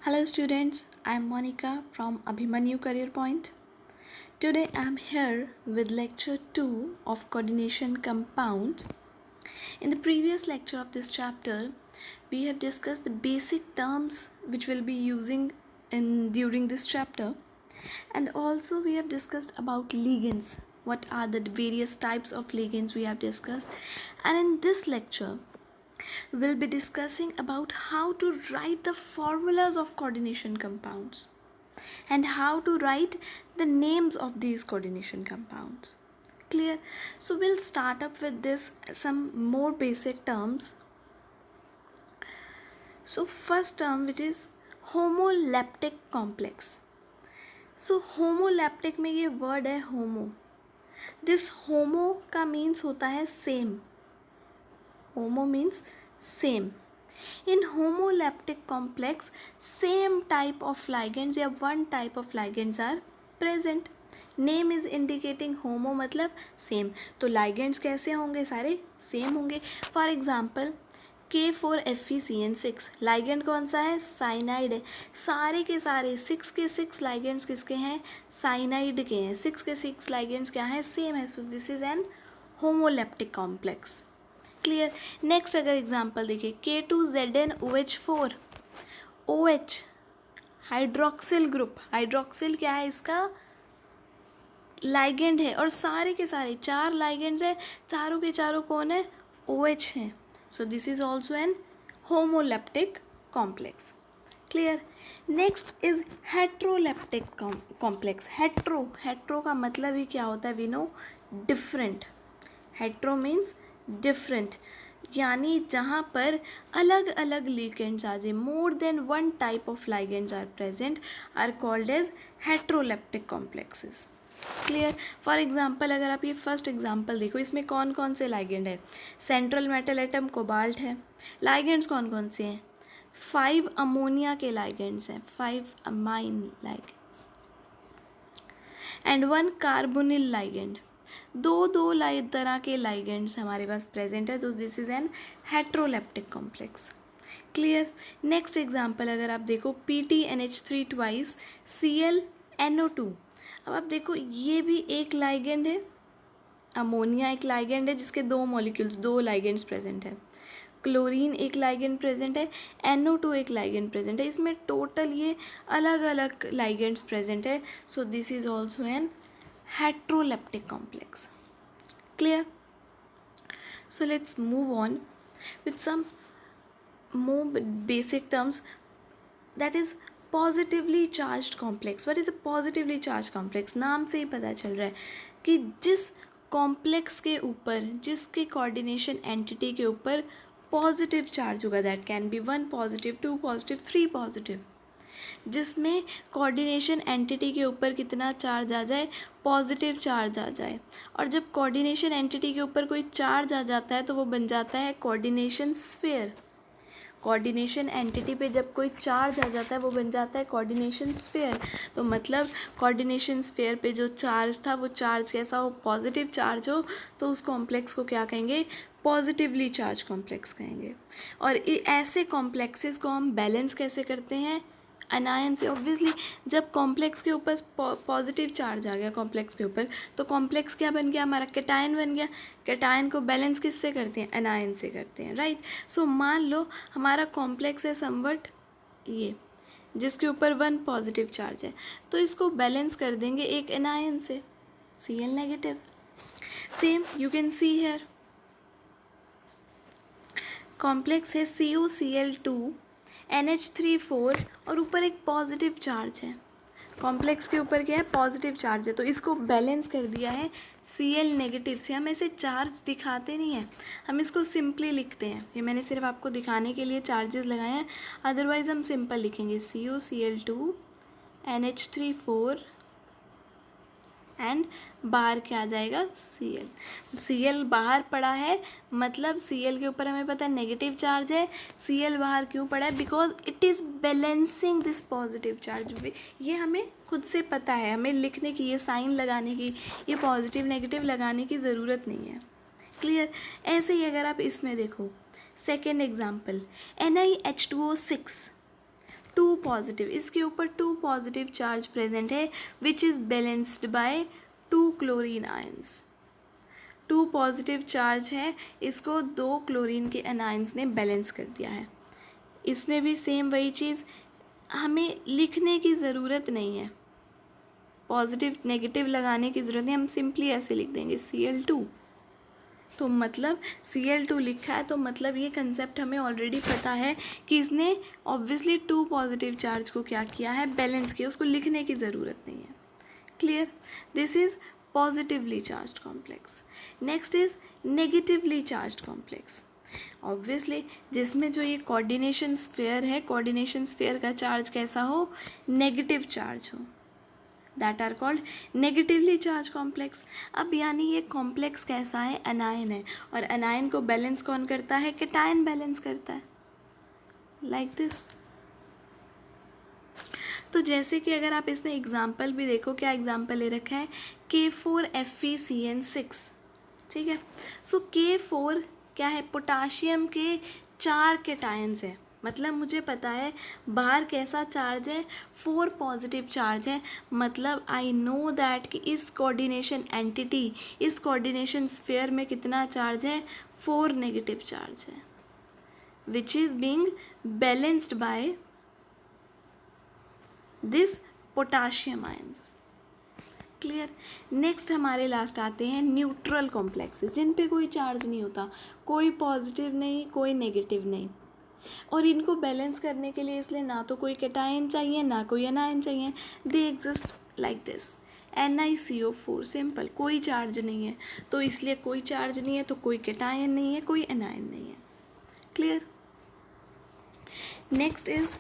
Hello students, I am Monica from Abhimanyu Career Point. Today I am here with lecture 2 of coordination compounds. In the previous lecture of this chapter, we have discussed the basic terms which we'll be using during this chapter, and also we have discussed about ligands. What are the various types of ligands we have discussed, and in this lecture we'll be discussing about how to write the formulas of coordination compounds and how to write the names of these coordination compounds. Clear? So we'll start up with this some more basic terms. So first term, which is homoleptic complex. So homoleptic में ये word है homo. This homo का means होता है same. Homo means same. In homoleptic complex, same type of ligands या one type of ligands are present. Name is indicating homo मतलब same. तो ligands कैसे होंगे? सारे same होंगे. For example, K4FeCN6 ligand कौन सा है? साइनाइड है. सारे के सारे 6 के 6 ligands किसके हैं? साइनाइड के हैं. 6 के 6 ligands क्या है? सेम है. सो this is an homoleptic complex. Clear. Next अगर एग्जाम्पल देखिए K2ZnOH4 OH hydroxyl group. Hydroxyl क्या है? इसका लाइगेंड है और सारे के सारे 4 लाइगेंड्स है. चारों के चारों कौन है? OH हैं. So this is also an homoleptic complex. Clear. Next is heteroleptic complex. Hetero का मतलब ही क्या होता है? We know different. Hetero means different, यानी जहाँ पर अलग अलग लिगेंड्स आ जाए, more than one type of ligands are present, are called as heteroleptic complexes. Clear. For example अगर आप ये फर्स्ट एग्जाम्पल देखो, इसमें कौन कौन से लाइगेंड है? सेंट्रल मेटल एटम कोबाल्ट है. लाइगेंड्स कौन कौन से हैं? 5 अमोनिया के लाइगेंड्स हैं, 5 amine ligands and 1 carbonyl ligand. दो तरह के लाइगेंड्स हमारे पास प्रेजेंट है. तो this is an heteroleptic complex. Clear. Next example अगर आप देखो PTNH3 ट्वाइस ClNO2. अब आप देखो ये भी एक लाइगेंड है. अमोनिया एक लाइगेंड है जिसके 2 मॉलिक्यूल्स, 2 लाइगेंड्स प्रेजेंट है. क्लोरीन एक लाइगेंड प्रेजेंट है. NO2 एक लाइगेंड प्रेजेंट है. इसमें टोटल ये अलग अलग लाइगेंड्स प्रेजेंट है. सो this is also N heteroleptic complex. Clear? So let's move on with some more basic terms, that is positively charged complex. What is a positively charged complex? नाम से ही पता चल रहा है कि जिस कॉम्प्लेक्स के ऊपर, जिसके कोऑर्डिनेशन एंटिटी के ऊपर पॉजिटिव चार्ज होगा, that can be 1 positive, 2 positive, 3 positive. जिसमें कोऑर्डिनेशन एंटिटी के ऊपर कितना चार्ज आ जाए? पॉजिटिव चार्ज आ जाए. और जब कोऑर्डिनेशन एंटिटी के ऊपर कोई चार्ज आ जाता है तो वो बन जाता है कोऑर्डिनेशन स्फीयर. कोऑर्डिनेशन एंटिटी पे जब कोई चार्ज आ जाता है वो बन जाता है कोऑर्डिनेशन स्फीयर. तो मतलब कोऑर्डिनेशन स्फीयर पे जो चार्ज था वो चार्ज कैसा हो? पॉजिटिव चार्ज हो. तो उस कॉम्प्लेक्स को क्या कहेंगे? पॉजिटिवली चार्ज कॉम्प्लेक्स कहेंगे. और ऐसे कॉम्प्लेक्सेस को हम बैलेंस कैसे करते हैं? अनायन से. ऑब्वियसली जब कॉम्प्लेक्स के ऊपर पॉजिटिव चार्ज आ गया कॉम्प्लेक्स के ऊपर, तो कॉम्प्लेक्स क्या बन गया? हमारा कैटायन बन गया. कैटायन को बैलेंस किससे करते हैं? अनायन से करते हैं. राइट. सो मान लो हमारा कॉम्प्लेक्स है समवट ये, जिसके ऊपर 1 पॉजिटिव चार्ज है, तो इसको बैलेंस कर देंगे एक एनायन से, Cl negative. Same you can see here, complex है CuCl2 NH3 4 और ऊपर एक पॉजिटिव चार्ज है. कॉम्प्लेक्स के ऊपर क्या है? पॉजिटिव चार्ज है. तो इसको बैलेंस कर दिया है Cl नेगेटिव से. हम ऐसे चार्ज दिखाते नहीं हैं, हम इसको सिंपली लिखते हैं. ये मैंने सिर्फ आपको दिखाने के लिए चार्जेस लगाए हैं, अदरवाइज़ हम सिंपल लिखेंगे CuCl2 NH3 4 एंड बाहर क्या आ जाएगा? Cl बाहर पड़ा है, मतलब Cl के ऊपर हमें पता है नेगेटिव चार्ज है. Cl बाहर क्यों पड़ा है? Because it is balancing this positive charge. ये हमें खुद से पता है, हमें लिखने की, ये साइन लगाने की, ये पॉजिटिव नेगेटिव लगाने की ज़रूरत नहीं है. क्लियर. ऐसे ही अगर आप इसमें देखो second example NiH2O6 to positive, इसके ऊपर टू पॉजिटिव चार्ज प्रेजेंट है which is balanced by two chlorine ions. Two positive charge है, इसको दो क्लोरीन के एनाइंस ने बैलेंस कर दिया है। इसमें भी सेम वही चीज़, हमें लिखने की ज़रूरत नहीं है, पॉजिटिव नेगेटिव लगाने की ज़रूरत नहीं, हम सिंपली ऐसे लिख देंगे Cl2। तो मतलब Cl2 लिखा है तो मतलब ये कंसेप्ट हमें ऑलरेडी पता है कि इसने ऑब्वियसली टू पॉजिटिव चार्ज को क्या किया है, बैलेंस किया, उसको लिखने की ज़रूरत नहीं है। Clear? This is positively charged complex. Next is negatively charged complex. Obviously जिसमें जो ये कोऑर्डिनेशन स्फीयर है, कोऑर्डिनेशन स्फीयर का चार्ज कैसा हो, नेगेटिव चार्ज हो, that are called negatively charge complex. अब यानी ये कॉम्प्लेक्स कैसा है, अनायन है, और अनायन को बैलेंस कौन करता है, कैटायन बैलेंस करता है, लाइक दिस। तो जैसे कि अगर आप इसमें एग्जाम्पल भी देखो, क्या एग्जाम्पल ले रखा है, K4FeCN6, ठीक है। सो K4 क्या है, पोटाशियम के 4 कैटायंस है, मतलब मुझे पता है बाहर कैसा चार्ज है, 4 पॉजिटिव चार्ज है, मतलब आई नो दैट कि इस कोऑर्डिनेशन एंटिटी, इस कोऑर्डिनेशन स्फीयर में कितना चार्ज है, 4 नेगेटिव चार्ज है, which is being balanced by this potassium ions. Clear? Next हमारे लास्ट आते हैं न्यूट्रल कॉम्प्लेक्सेस, जिन पे कोई चार्ज नहीं होता, कोई पॉजिटिव नहीं, कोई नेगेटिव नहीं, और इनको बैलेंस करने के लिए इसलिए ना तो कोई कैटायन चाहिए ना कोई एनायन चाहिए, they exist like this, NiCO4, simple, कोई चार्ज नहीं है, तो इसलिए कोई चार्ज नहीं है तो कोई कैटायन नहीं है, कोई एनायन नहीं है। क्लियर? नेक्स्ट इज,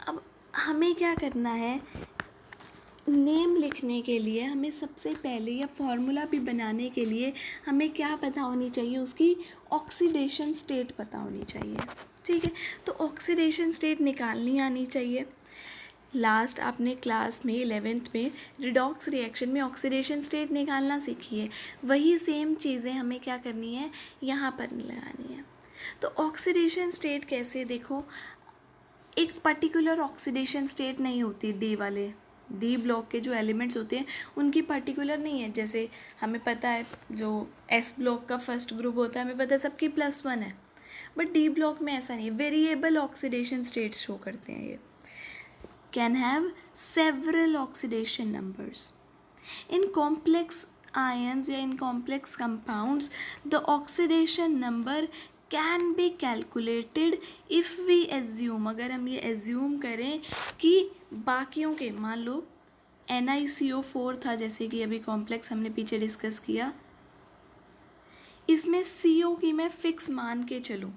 अब हमें क्या करना है, नेम लिखने के लिए हमें सबसे पहले, या फॉर्मूला भी बनाने के लिए हमें क्या पता होनी चाहिए, उसकी ऑक्सीडेशन स्टेट पता होनी चाहिए, ठीक है। तो ऑक्सीडेशन स्टेट निकालनी आनी चाहिए। लास्ट आपने क्लास में 11th में रिडॉक्स रिएक्शन में ऑक्सीडेशन स्टेट निकालना सीखी है, वही सेम चीज़ें हमें क्या करनी है, यहाँ पर लगानी है। तो ऑक्सीडेशन स्टेट कैसे, देखो एक पर्टिकुलर ऑक्सीडेशन स्टेट नहीं होती, डी वाले, डी ब्लॉक के जो एलिमेंट्स होते हैं उनकी पर्टिकुलर नहीं है। जैसे हमें पता है जो एस ब्लॉक का फर्स्ट ग्रुप होता है, हमें पता है सबकी +1 है, बट डी ब्लॉक में ऐसा नहीं है, वेरिएबल ऑक्सीडेशन स्टेट्स शो करते हैं। ये can have several oxidation numbers. In complex ions या in complex compounds the oxidation number can be calculated if we assume, अगर हम ये एज्यूम करें कि बाकियों के, मान लो NiCO4 था, जैसे कि अभी कॉम्प्लेक्स हमने पीछे डिस्कस किया, इसमें CO की मैं फिक्स मान के चलूँ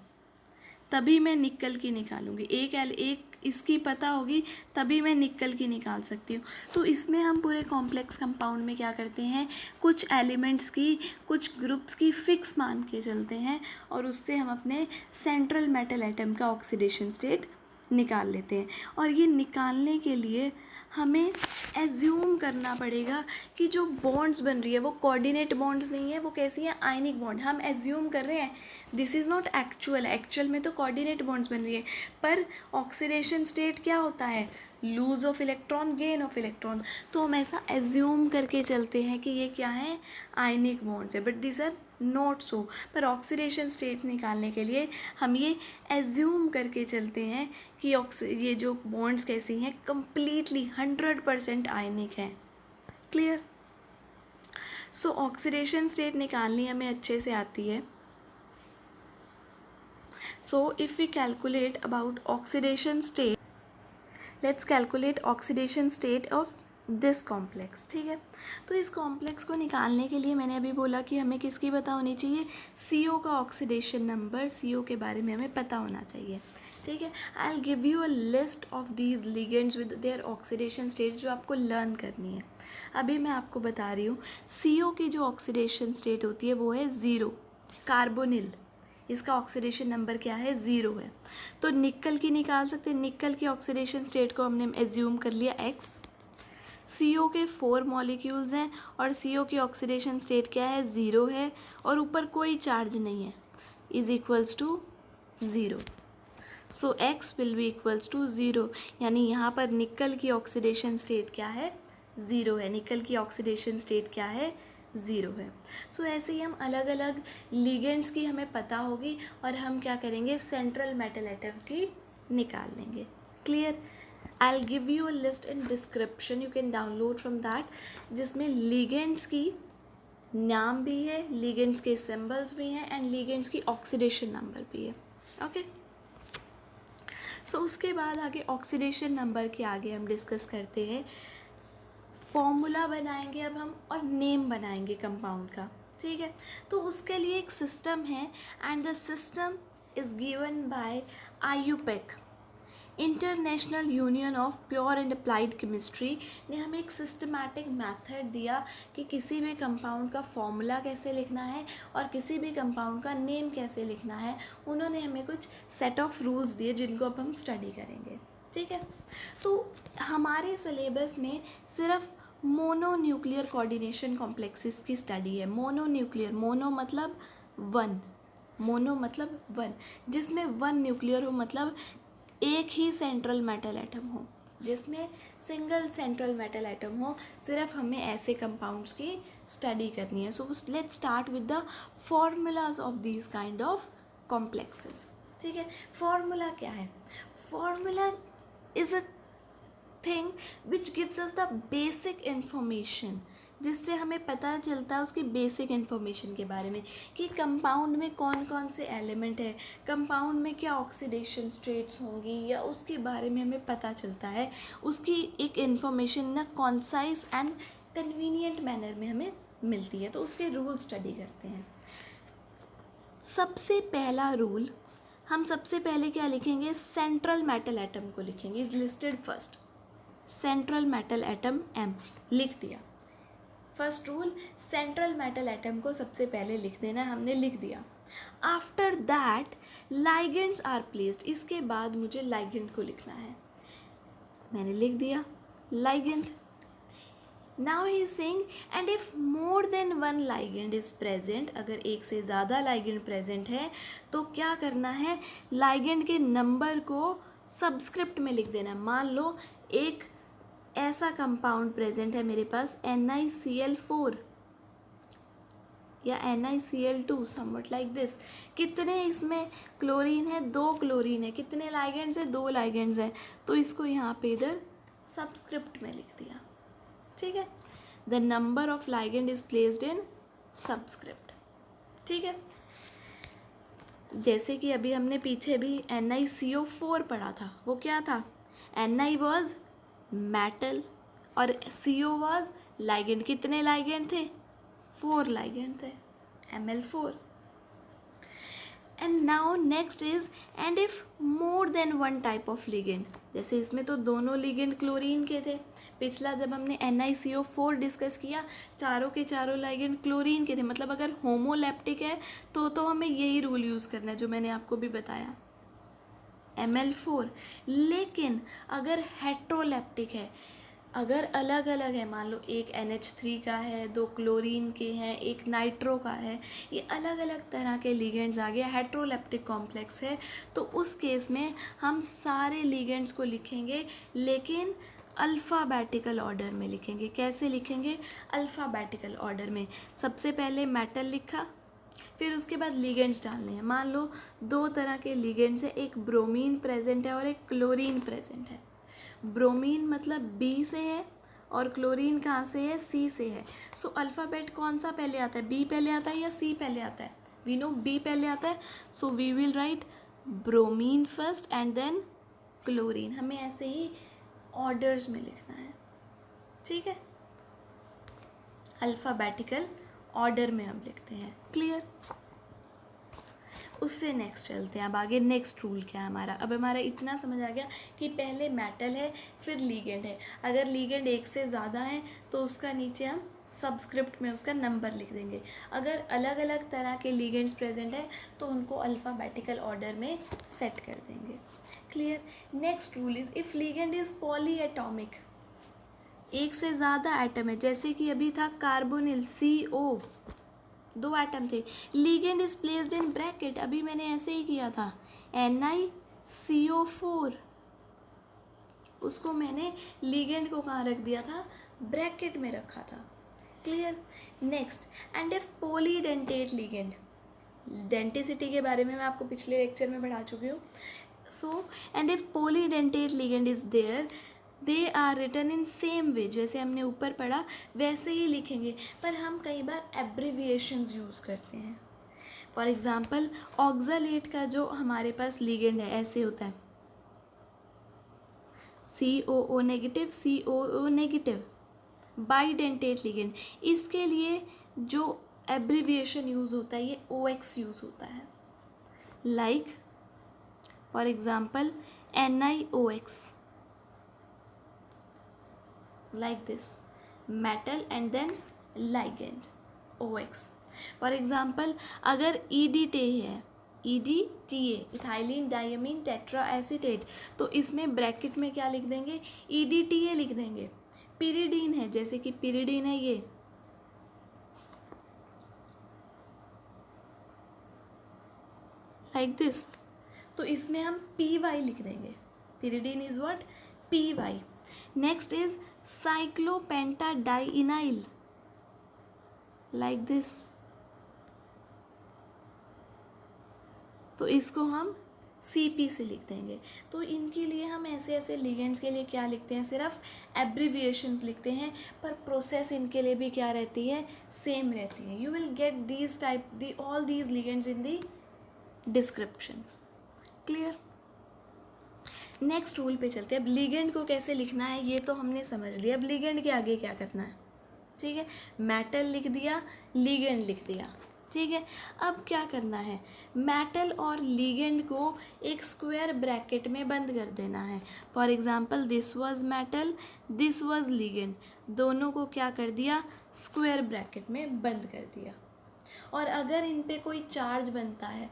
तभी मैं निकल की निकालूंगी, एक इसकी पता होगी तभी मैं निकल की निकाल सकती हूँ। तो इसमें हम पूरे कॉम्प्लेक्स कंपाउंड में क्या करते हैं, कुछ एलिमेंट्स की, कुछ ग्रुप्स की फिक्स मान के चलते हैं और उससे हम अपने सेंट्रल मेटल एटम का ऑक्सीडेशन स्टेट निकाल लेते हैं। और ये निकालने के लिए हमें एज्यूम करना पड़ेगा कि जो बॉन्ड्स बन रही है वो कोऑर्डिनेट बॉन्ड्स नहीं है, वो कैसी है, आयनिक बॉन्ड। हम एज्यूम कर रहे हैं, दिस इज़ नॉट एक्चुअल में तो कोऑर्डिनेट बॉन्ड्स बन रही है, पर ऑक्सीडेशन स्टेट क्या होता है, lose of electron, gain of electron. तो हम ऐसा एज्यूम करके चलते हैं कि ये क्या है, आयनिक बॉन्ड्स है, but this are not so. पर ऑक्सीडेशन स्टेट निकालने के लिए हम ये एज्यूम करके चलते हैं कि ये जो बॉन्ड्स कैसी हैं, कंप्लीटली 100% आयनिक हैं। क्लियर? सो ऑक्सीडेशन स्टेट निकालनी हमें अच्छे से आती है। So if we calculate about oxidation state, let's calculate oxidation state of this complex, ठीक है। तो इस कॉम्प्लेक्स को निकालने के लिए मैंने अभी बोला कि हमें किसकी पता होनी चाहिए, CO का ऑक्सीडेशन नंबर, CO के बारे में हमें पता होना चाहिए, ठीक है। I will give you a list of these ligands with their oxidation state जो आपको लर्न करनी है। अभी मैं आपको बता रही हूँ, CO की जो ऑक्सीडेशन स्टेट होती है वो है 0, कार्बोनिल, इसका ऑक्सीडेशन नंबर क्या है, 0 है। तो निकल की निकाल सकते हैं, निकल की ऑक्सीडेशन स्टेट को हमने एज्यूम कर लिया X। CO के 4 मॉलिक्यूल्स हैं और CO की ऑक्सीडेशन स्टेट क्या है, 0 है, और ऊपर कोई चार्ज नहीं है, इज इक्वल्स टू 0। सो X will be equals to 0, यानी यहाँ पर निकल की ऑक्सीडेशन स्टेट क्या है, 0 है। निकल की ऑक्सीडेशन स्टेट क्या है, 0 है। सो ऐसे ही हम अलग अलग लिगेंड्स की हमें पता होगी और हम क्या करेंगे, सेंट्रल मेटल एटम की निकाल लेंगे। Clear? I will give you a list in description, you can download from that, जिसमें लिगेंड्स की नाम भी है, लिगेंड्स के सिंबल्स भी हैं एंड लिगेंड्स की ऑक्सीडेशन नंबर भी है। ओके, सो उसके बाद आगे ऑक्सीडेशन नंबर के आगे हम डिस्कस करते हैं, फॉर्मूला बनाएंगे अब हम और नेम बनाएंगे कंपाउंड का। ठीक है, तो उसके लिए एक सिस्टम है and the system is given by IUPAC, international union of pure and applied chemistry ने हमें एक सिस्टमैटिक मेथड दिया कि किसी भी कंपाउंड का फॉर्मूला कैसे लिखना है और किसी भी कंपाउंड का नेम कैसे लिखना है। उन्होंने हमें कुछ सेट ऑफ रूल्स दिए जिनको अब हम स्टडी करेंगे। ठीक है, तो हमारे सिलेबस में सिर्फ मोनोन्यूक्लियर कोऑर्डिनेशन कॉम्प्लेक्सेस की स्टडी है। मोनोन्यूक्लियर, मोनो मतलब वन, मोनो मतलब वन, जिसमें वन न्यूक्लियर हो, मतलब एक ही सेंट्रल मेटल एटम हो, जिसमें सिंगल सेंट्रल मेटल एटम हो। सिर्फ हमें ऐसे कंपाउंड्स की स्टडी करनी है। So let's start with the formulas of these kind of complexes. ठीक है, फॉर्मूला क्या है? Formula is a thing which gives us the basic information, जिससे हमें पता चलता है उसकी बेसिक इन्फॉर्मेशन के बारे में कि कंपाउंड में कौन कौन से एलिमेंट है, कंपाउंड में क्या ऑक्सीडेशन स्टेट्स होंगी, या उसके बारे में हमें पता चलता है। उसकी एक इन्फॉर्मेशन ना कॉन्साइज एंड कन्वीनियंट मैनर में हमें मिलती है। तो उसके रूल स्टडी करते हैं। सबसे पहला रूल, हम सबसे पहले क्या लिखेंगे, सेंट्रल मेटल एटम को लिखेंगे, is listed first, central metal atom M लिख दिया। First rule, central metal atom को सबसे पहले लिख देना, हमने लिख दिया। After that ligands are placed, इसके बाद मुझे लाइगेंड को लिखना है, मैंने लिख दिया ligand. Now he is saying and if more than one ligand is present, अगर एक से ज़्यादा लाइगेंड प्रेजेंट है तो क्या करना है, लाइगेंड के नंबर को सबस्क्रिप्ट में लिख देना। मान लो एक ऐसा कंपाउंड प्रेजेंट है मेरे पास NiCl4 या NiCl2, समवट लाइक दिस। कितने इसमें क्लोरीन है, 2 क्लोरीन है। कितने लाइगेंड्स है, 2 लाइगेंड्स है। तो इसको यहाँ पे इधर सबस्क्रिप्ट में लिख दिया। ठीक है, the number of ligand is placed in subscript. ठीक है, जैसे कि अभी हमने पीछे भी NiCO4 पढ़ा था, वो क्या था, Ni वॉज मेटल और CO वाज लाइगेंड। कितने लाइगेंड थे, 4 लाइगेंड थे, Ml4। And now next is and if more than one type of ligand, जैसे इसमें तो दोनों लिगेंड क्लोरीन के थे। पिछला जब हमने NiCO4 डिस्कस किया, चारों के चारों लाइगेंड क्लोरीन के थे। मतलब अगर होमोलैप्टिक है तो हमें यही रूल यूज़ करना है जो मैंने आपको भी बताया, Ml4। लेकिन अगर हेट्रोलैप्टिक है, अगर अलग अलग है, मान लो एक NH3 का है, 2 क्लोरीन के हैं, एक नाइट्रो का है, ये अलग अलग तरह के लिगेंड्स आ गए, हेट्रोलैप्टिक कॉम्प्लेक्स है, तो उस केस में हम सारे लिगेंड्स को लिखेंगे, लेकिन अल्फ़ाबेटिकल ऑर्डर में लिखेंगे। कैसे लिखेंगे, अल्फ़ाबेटिकल ऑर्डर में। सबसे पहले मेटल लिखा, फिर उसके बाद लिगेंड्स डालने हैं। मान लो 2 तरह के लिगेंड्स है, एक ब्रोमीन प्रेजेंट है और एक क्लोरीन प्रेजेंट है। ब्रोमीन मतलब B से है और क्लोरीन कहाँ से है, C से है। सो अल्फ़ाबेट कौन सा पहले आता है, B पहले आता है या C पहले आता है? वी नो B पहले आता है, so we will write bromine first and then chlorine. हमें ऐसे ही ऑर्डर्स में लिखना है। ठीक है, अल्फ़ाबेटिकल ऑर्डर में हम लिखते हैं। क्लियर? उससे नेक्स्ट चलते हैं। अब आगे नेक्स्ट रूल क्या है हमारा। अब हमारा इतना समझ आ गया कि पहले मेटल है फिर लीगेंड है। अगर लीगेंड एक से ज़्यादा है तो उसका नीचे हम सबस्क्रिप्ट में उसका नंबर लिख देंगे। अगर अलग अलग तरह के लीगेंड्स प्रेजेंट है तो उनको अल्फ़ाबेटिकल ऑर्डर में सेट कर देंगे। Clear? Next rule is if ligand is polyatomic, एक से ज़्यादा एटम है, जैसे कि अभी था कार्बोनिल CO, 2 एटम थे, ligand is placed in bracket, अभी मैंने ऐसे ही किया था, Ni CO4, उसको मैंने लिगेंड को कहाँ रख दिया था, ब्रैकेट में रखा था। Clear. Next, and if polydentate ligand, denticity के बारे में मैं आपको पिछले लेक्चर में पढ़ा चुकी हूँ। So and if polydentate ligand is there, they are written in same way, जैसे हमने ऊपर पढ़ा वैसे ही लिखेंगे, पर हम कई बार एब्रीविएशंस यूज़ करते हैं। फॉर एग्ज़ाम्पल ऑक्ज़ालेट का जो हमारे पास लिगेंड है ऐसे होता है, COO negative, COO negative, bidentate ligand. इसके लिए जो एब्रीविएशन यूज़ होता है ये OX यूज़ होता है। Like for example NiOX, like this, metal and then ligand OX. For example अगर EDTA है, EDTA ethylene diamine tetra acetate, तो इसमें ब्रैकेट में क्या लिख देंगे, EDTA लिख देंगे। पिरिडीन है, जैसे कि पिरिडीन है ये, लाइक दिस, तो इसमें हम PY लिख देंगे। Pyridine is what, PY। Next is cyclopentadienyl, like this, तो इसको हम CP से लिख देंगे। तो इनके लिए हम ऐसे ऐसे लिगेंड्स के लिए क्या लिखते हैं, सिर्फ एब्रीविएशंस लिखते हैं, पर प्रोसेस इनके लिए भी क्या रहती है, सेम रहती है। You will get these type the all these ligands in the description. Clear. Next rule पे चलते हैं। अब लिगेंड को कैसे लिखना है ये तो हमने समझ लिया, अब लिगेंड के आगे क्या करना है। ठीक है, मेटल लिख दिया, लिगेंड लिख दिया। ठीक है, अब क्या करना है, मेटल और लिगेंड को एक स्क्वायर ब्रैकेट में बंद कर देना है। For example this was metal, this was ligand, दोनों को क्या कर दिया, स्क्वायर ब्रैकेट में बंद कर दिया। और अगर इन पे कोई चार्ज बनता है,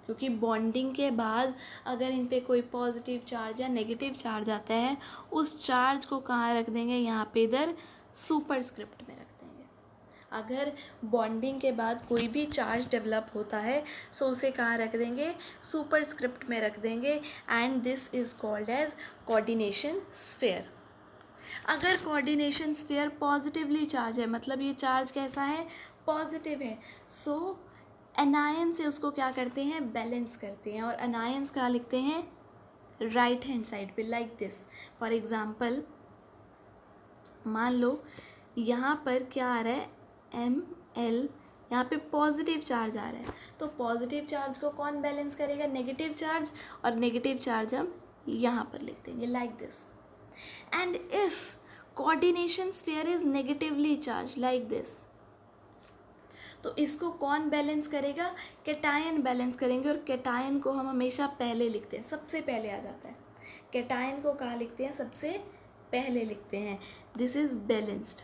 क्योंकि बॉन्डिंग के बाद अगर इन पे कोई पॉजिटिव चार्ज या नेगेटिव चार्ज आता है, उस चार्ज को कहाँ रख देंगे, यहाँ पे इधर सुपरस्क्रिप्ट में रख देंगे। अगर बॉन्डिंग के बाद कोई भी चार्ज डेवलप होता है सो उसे कहाँ रख देंगे, सुपरस्क्रिप्ट में रख देंगे, and this is called as coordination sphere. अगर कोऑर्डिनेशन स्फीयर पॉजिटिवली चार्ज है, मतलब ये चार्ज कैसा है, पॉजिटिव है, सो एनायन से उसको क्या करते हैं, बैलेंस करते हैं, और एनायंस कहाँ लिखते हैं, राइट हैंड साइड पे, लाइक दिस। फॉर एग्जांपल मान लो यहाँ पर क्या आ रहा है, Ml, यहाँ पे पॉजिटिव चार्ज आ रहा है, तो पॉजिटिव चार्ज को कौन बैलेंस करेगा, नेगेटिव चार्ज, और नेगेटिव चार्ज हम यहाँ पर लिख देंगे, like this. And if coordination sphere is negatively charge, like this, तो इसको कौन बैलेंस करेगा, कैटायन बैलेंस करेंगे, और कैटायन को हम हमेशा पहले लिखते हैं, सबसे पहले आ जाता है। कैटायन को कहाँ लिखते हैं, सबसे पहले लिखते हैं। This is balanced.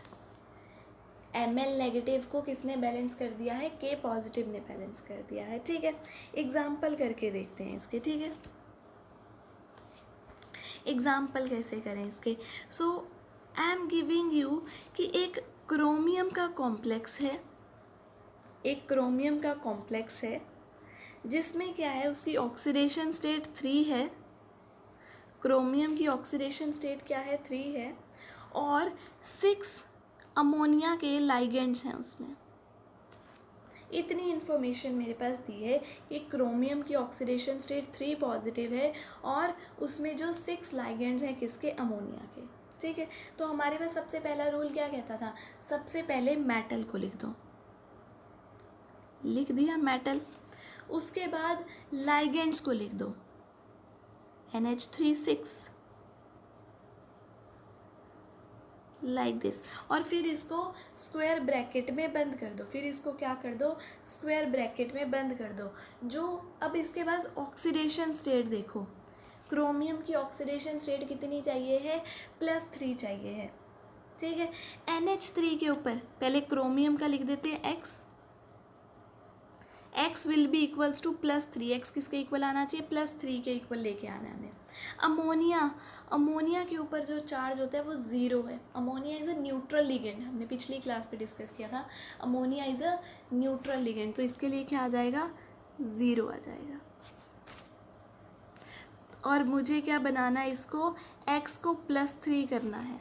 Ml negative को किसने बैलेंस कर दिया है, K पॉजिटिव ने बैलेंस कर दिया है। ठीक है, एग्जाम्पल करके देखते हैं इसके। ठीक है, एग्जाम्पल कैसे करें इसके। सो आई एम गिविंग यू कि एक क्रोमियम का कॉम्प्लेक्स है, एक क्रोमियम का कॉम्प्लेक्स है जिसमें क्या है, उसकी ऑक्सीडेशन स्टेट 3 है, क्रोमियम की ऑक्सीडेशन स्टेट क्या है, 3 है, और 6 अमोनिया के लाइगेंड्स हैं उसमें। इतनी इन्फॉर्मेशन मेरे पास दी है कि क्रोमियम की ऑक्सीडेशन स्टेट 3 पॉजिटिव है, और उसमें जो 6 लाइगेंड्स हैं किसके, अमोनिया के। ठीक है, तो हमारे पास सबसे पहला रूल क्या कहता था, सबसे पहले मेटल को लिख दो, लिख दिया मेटल। उसके बाद लाइगेंड्स को लिख दो, NH3 लाइक दिस, और फिर इसको स्क्वायर ब्रैकेट में बंद कर दो, फिर इसको क्या कर दो, स्क्वायर ब्रैकेट में बंद कर दो। जो अब इसके पास ऑक्सीडेशन स्टेट देखो, क्रोमियम की ऑक्सीडेशन स्टेट कितनी चाहिए है, +3 चाहिए है। ठीक है, NH3 के ऊपर पहले क्रोमियम का लिख देते हैं x will be equals to +3, x किसके इक्वल आना चाहिए, +3 के इक्वल लेके आना है हमें। अमोनिया के ऊपर जो चार्ज होता है वो 0 है। Ammonia is a neutral ligand, हमने पिछली क्लास पे डिस्कस किया था, ammonia is a neutral ligand, तो इसके लिए क्या आ जाएगा, 0 आ जाएगा। और मुझे क्या बनाना है, इसको x को +3 करना है,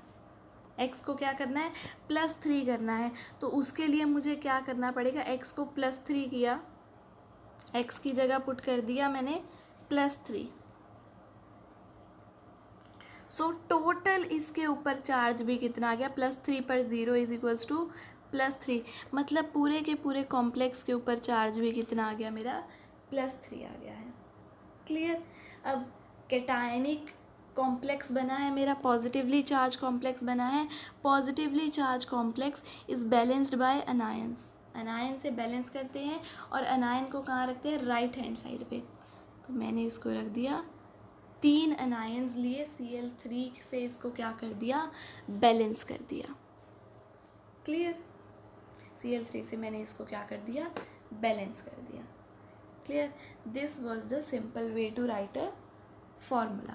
x को क्या करना है, +3 करना है। तो उसके लिए मुझे क्या करना पड़ेगा, x को +3 किया, x की जगह पुट कर दिया मैंने +3। सो टोटल इसके ऊपर चार्ज भी कितना आ गया, +3 पर 0 इज इक्वल्स टू +3, मतलब पूरे के पूरे कॉम्प्लेक्स के ऊपर चार्ज भी कितना आ गया मेरा, +3 आ गया है। क्लियर। अब कैटायनिक कॉम्प्लेक्स बना है मेरा, पॉजिटिवली चार्ज कॉम्प्लेक्स बना है। Positively charge complex is balanced bye anions, अनायन से बैलेंस करते हैं, और अनायन को कहाँ रखते हैं, राइट हैंड साइड पे। तो मैंने इसको रख दिया, 3 अनायंस लिए, Cl3 से इसको क्या कर दिया, बैलेंस कर दिया। क्लियर। Cl3 से मैंने इसको क्या कर दिया, बैलेंस कर दिया। Clear? This was the simple way to write a formula.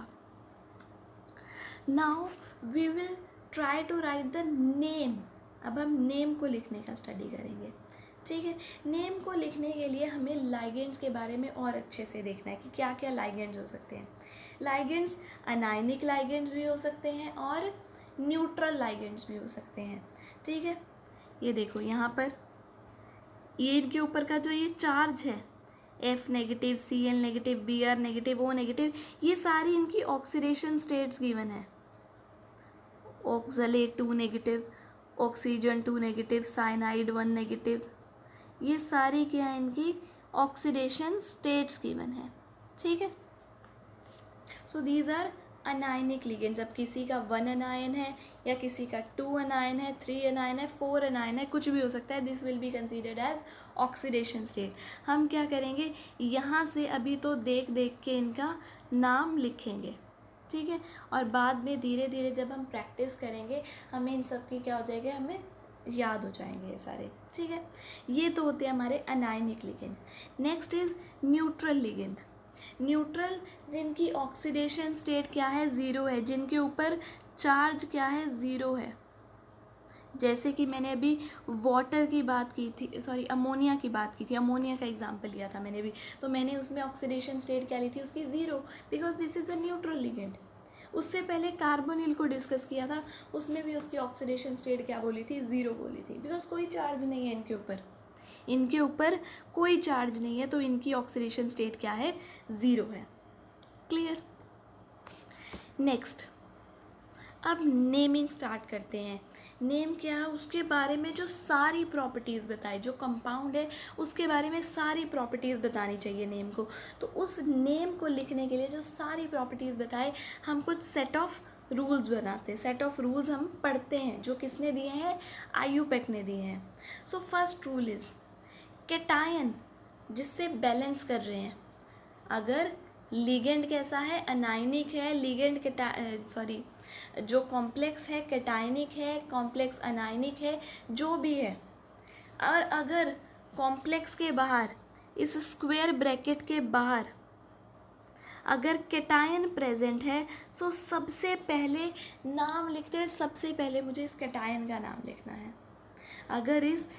Now we will try to write the name. अब हम नेम को लिखने का स्टडी करेंगे, ठीक है। नेम को लिखने के लिए हमें लाइगेंड्स के बारे में और अच्छे से देखना है कि क्या क्या लाइगेंड्स हो सकते हैं। लाइगेंड्स अनायनिक लाइगेंड्स भी हो सकते हैं और न्यूट्रल लाइगेंड्स भी हो सकते हैं, ठीक है। ये देखो यहाँ पर, ये इनके ऊपर का जो ये चार्ज है, F negative, Cl negative, Br negative, O negative, ये सारी इनकी ऑक्सीडेशन स्टेट्स गिवन है। Oxalate 2 negative, oxygen 2 negative, cyanide 1 negative, ये सारी क्या है, इनकी ऑक्सीडेशन स्टेट्स गिवन है, ठीक है। So these are anionic ligands. अब किसी का 1 अनायन है, या किसी का 2 अनायन है, 3 अनायन है, 4 अनायन है, कुछ भी हो सकता है। This will be considered as oxidation state. हम क्या करेंगे, यहाँ से अभी तो देख देख के इनका नाम लिखेंगे, ठीक है। और बाद में धीरे धीरे जब हम प्रैक्टिस करेंगे, हमें इन सब की क्या हो जाएगा, हमें याद हो जाएंगे ये सारे, ठीक है। ये तो होते हैं हमारे anionic ligand. Next is neutral ligand. Neutral, जिनकी ऑक्सीडेशन स्टेट क्या है, 0 है, जिनके ऊपर चार्ज क्या है, 0 है। जैसे कि मैंने अभी वाटर की बात की थी, सॉरी अमोनिया की बात की थी, अमोनिया का एग्जांपल लिया था मैंने भी, तो मैंने उसमें ऑक्सीडेशन स्टेट क्या ली थी, उसकी 0, because this is a neutral ligand. उससे पहले कार्बोनिल को डिस्कस किया था, उसमें भी उसकी ऑक्सीडेशन स्टेट क्या बोली थी, 0 बोली थी, बिकॉज कोई चार्ज नहीं है इनके ऊपर, इनके ऊपर कोई चार्ज नहीं है, तो इनकी ऑक्सीडेशन स्टेट क्या है, 0 है। क्लियर। नेक्स्ट, अब नेमिंग स्टार्ट करते हैं। नेम क्या है, उसके बारे में जो सारी प्रॉपर्टीज़ बताए, जो कंपाउंड है उसके बारे में सारी प्रॉपर्टीज़ बतानी चाहिए नेम को। तो उस नेम को लिखने के लिए जो सारी प्रॉपर्टीज़ बताए, हम कुछ सेट ऑफ रूल्स बनाते हैं। सेट ऑफ रूल्स हम पढ़ते हैं, जो किसने दिए हैं, आयुपेक ने दिए हैं। So first rule is cation, जिससे बैलेंस कर रहे हैं, अगर लिगेंड कैसा है, अनायनिक है, लिगेंड सॉरी जो कॉम्प्लेक्स है कैटायनिक है, कॉम्प्लेक्स अनायनिक है, जो भी है, और अगर कॉम्प्लेक्स के बाहर, इस स्क्वायर ब्रैकेट के बाहर अगर कैटायन प्रेजेंट है, सो सबसे पहले नाम लिखते हैं, सबसे पहले मुझे इस कैटायन का नाम लिखना है। अगर इस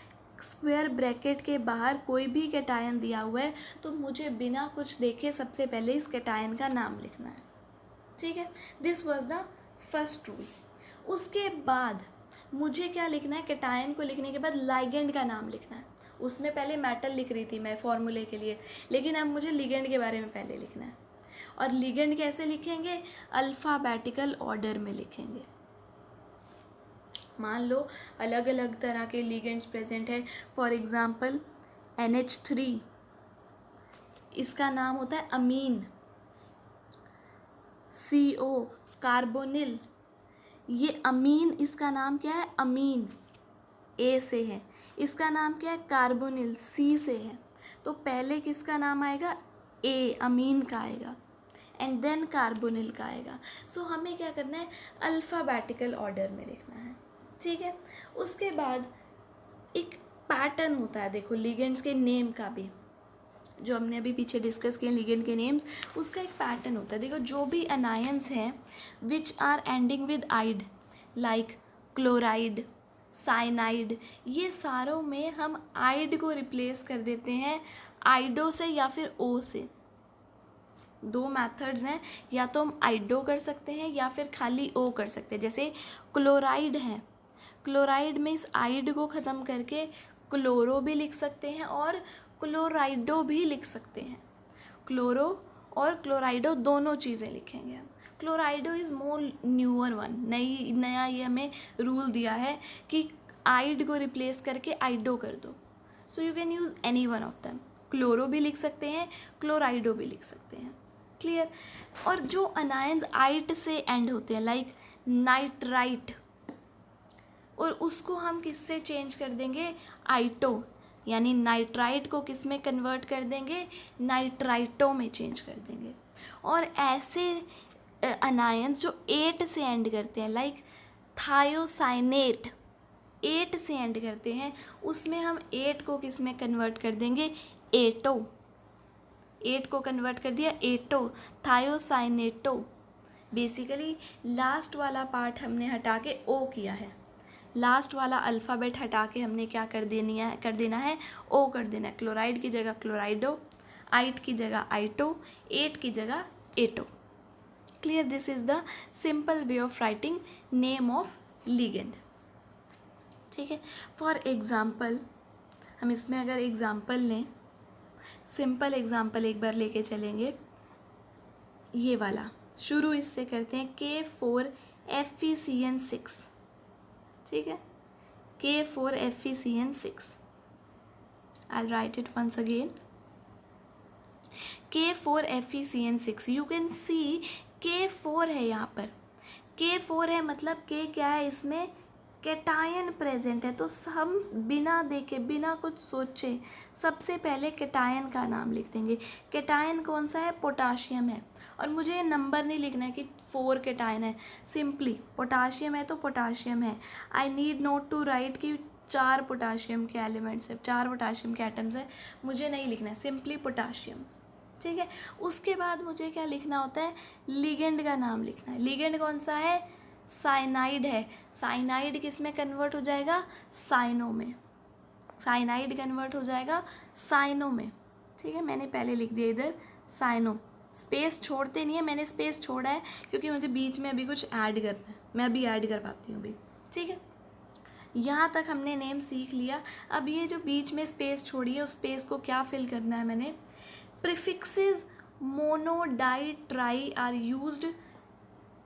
स्क्वायर ब्रैकेट के बाहर कोई भी कैटायन दिया हुआ है, तो मुझे बिना कुछ देखे सबसे पहले इस कैटायन का नाम लिखना है, ठीक है। This was the first rule. उसके बाद मुझे क्या लिखना है, कैटायन को लिखने के बाद लाइगेंड का नाम लिखना है। उसमें पहले मेटल लिख रही थी मैं फॉर्मूले के लिए, लेकिन अब मुझे लिगेंड के बारे में पहले लिखना है। और लिगेंड कैसे लिखेंगे, अल्फ़ाबेटिकल ऑर्डर में लिखेंगे। मान लो अलग अलग तरह के लिगेंड्स प्रेजेंट है, फॉर एग्ज़ाम्पल NH3, इसका नाम होता है अमीन। CO कार्बोनिल, ये अमीन, इसका नाम क्या है, अमीन, A से है। इसका नाम क्या है, कार्बोनिल, C से है। तो पहले किसका नाम आएगा, A, अमीन का आएगा, एंड देन कार्बोनिल का आएगा। सो हमें क्या करना है, अल्फ़ाबेटिकल ऑर्डर में लिखना है, ठीक है। उसके बाद एक पैटर्न होता है, देखो लिगेंड्स के नेम का भी, जो हमने अभी पीछे डिस्कस किए लिगेंड के नेम्स, उसका एक पैटर्न होता है। देखो जो भी अनायंस हैं which are ending with ide, like chloride, cyanide, ये सारों में हम आइड को रिप्लेस कर देते हैं आइडो से या फिर ओ से। दो मेथड्स हैं, या तो हम आइडो कर सकते हैं या फिर खाली ओ कर सकते हैं। जैसे क्लोराइड है, क्लोराइड में इस आइड को ख़त्म करके क्लोरो भी लिख सकते हैं और क्लोराइडो भी लिख सकते हैं। क्लोरो और क्लोराइडो दोनों चीज़ें लिखेंगे हम। क्लोराइडो इज़ मोर न्यूअर वन, नया ये हमें रूल दिया है कि आइड को रिप्लेस करके आइडो कर दो। So you can use any one of them. Chloro भी लिख सकते हैं, क्लोराइडो भी लिख सकते हैं। क्लियर। और जो अनायंस आइट से एंड होते हैं लाइक नाइट्राइट, और उसको हम किससे चेंज कर देंगे, आइटो, यानी नाइट्राइट को किस में कन्वर्ट कर देंगे, नाइट्राइटो में चेंज कर देंगे। और ऐसे अनायंस जो 8 से एंड करते हैं लाइक थायोसाइनेट, 8 से एंड करते हैं, उसमें हम 8 को किस में कन्वर्ट कर देंगे, एटो। 8 को कन्वर्ट कर दिया एटो, थायोसाइनेटो। बेसिकली लास्ट वाला पार्ट हमने हटा के ओ किया है, लास्ट वाला अल्फ़ाबेट हटा के हमने क्या कर देना है ओ कर देना है। क्लोराइड की जगह क्लोराइडो, आइट की जगह आइटो, 8 की जगह एटो। Clear. This is the simple way of writing name of ligand. ठीक है। फॉर एग्ज़ाम्पल, हम इसमें अगर एग्ज़ाम्पल लें, सिंपल एग्ज़ाम्पल एक बार लेके चलेंगे। ये वाला शुरू इससे करते हैं, K4FeCN6। ठीक है, K4FeCN6। I'll write it once again. K4FeCN6, you can see K4 है यहाँ पर, K4 है मतलब K क्या है, इसमें कैटायन प्रेजेंट है। तो हम बिना देखे बिना कुछ सोचे सबसे पहले कैटायन का नाम लिख देंगे। कैटायन कौन सा है, पोटाशियम है। और मुझे ये नंबर नहीं लिखना है कि 4 कैटायन है, सिंपली पोटाशियम है तो पोटाशियम है। I need not to write कि 4 पोटाशियम के एलिमेंट्स है, 4 पोटाशियम के एटम्स है, मुझे नहीं लिखना है, सिंपली पोटाशियम। ठीक है। उसके बाद मुझे क्या लिखना होता है, लिगेंड का नाम लिखना है। लिगेंड कौन सा है, साइनाइड है। साइनाइड किस में कन्वर्ट हो जाएगा, साइनो में। साइनाइड कन्वर्ट हो जाएगा साइनो में। ठीक है, मैंने पहले लिख दिया इधर साइनो, स्पेस छोड़ते नहीं है, मैंने स्पेस छोड़ा है क्योंकि मुझे बीच में अभी कुछ ऐड करना है, मैं अभी ऐड कर पाती हूँ अभी। ठीक है, यहाँ तक हमने नेम सीख लिया। अब ये जो बीच में स्पेस छोड़ी है उस स्पेस को क्या फिल करना है मैंने, prefixes mono di tri are used.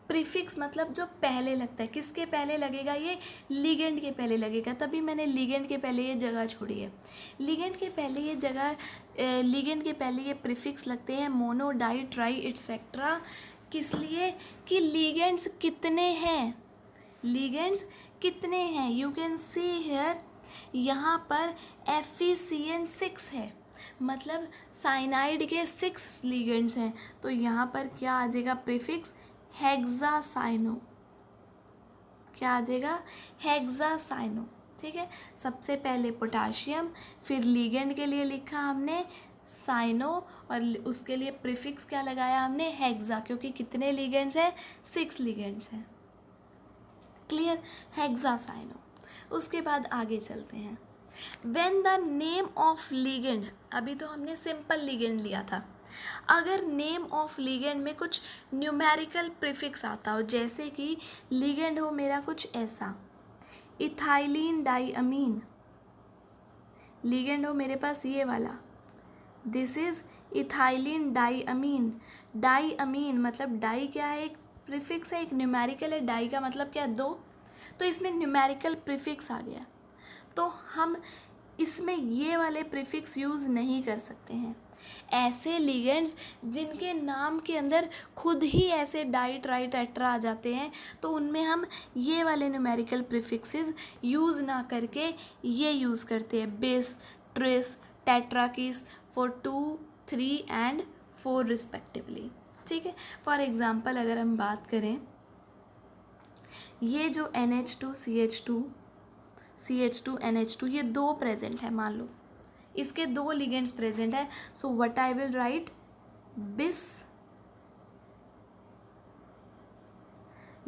Prefix मतलब जो पहले लगता है, किसके पहले लगेगा, ये लिगेंड के पहले लगेगा, तभी मैंने लिगेंड के पहले ये जगह छोड़ी है। लिगेंड के पहले ये जगह, लिगेंड के पहले ये प्रीफिक्स लगते हैं मोनो डाई ट्राई एटसेट्रा। किस लिए कि लिगेंड्स कितने हैं, लिगेंड्स कितने हैं। यू कैन सी हियर, यहाँ पर FeCN6 है, मतलब साइनाइड के 6 लिगेंड्स हैं। तो यहाँ पर क्या आ जाएगा प्रीफिक्स, हेक्सासाइनो। क्या आ जाएगा, हेक्सासाइनो। ठीक है, सबसे पहले पोटाशियम, फिर लिगेंड के लिए लिखा हमने साइनो, और उसके लिए प्रीफिक्स क्या लगाया हमने, हेक्सा, क्योंकि कितने लिगेंड्स हैं, 6 लिगेंड्स हैं। Clear, hexacyano. उसके बाद आगे चलते हैं। When the name of ligand, अभी तो हमने सिंपल लिगेंड लिया था, अगर नेम ऑफ लिगेंड में कुछ न्यूमेरिकल प्रीफिक्स आता हो, जैसे कि लिगेंड हो मेरा कुछ ऐसा, इथाइलिन डाईअमीन, लिगेंड हो मेरे पास ये वाला, दिस इज इथाइलिन डाईअमीन। डाईअमीन मतलब डाई क्या है, एक प्रीफिक्स है, एक न्यूमेरिकल है, डाई का मतलब क्या है, 2, तो इसमें न्यूमेरिकल प्रीफिक्स आ गया, तो हम इसमें ये वाले प्रीफिक्स यूज़ नहीं कर सकते हैं। ऐसे लिगेंड्स जिनके नाम के अंदर खुद ही ऐसे डाई ट्राई टेट्रा आ जाते हैं, तो उनमें हम ये वाले न्यूमेरिकल प्रीफिक्सेस यूज़ ना करके ये यूज़ करते हैं, bis, tris, tetrakis for 2, 3 and 4 respectively. ठीक है, फॉर एग्ज़ाम्पल अगर हम बात करें, ये जो NH2CH2 CH2NH2 ये 2 प्रेजेंट है, मान लो इसके 2 लिगेंड्स प्रेजेंट है, so what I will write, बिस,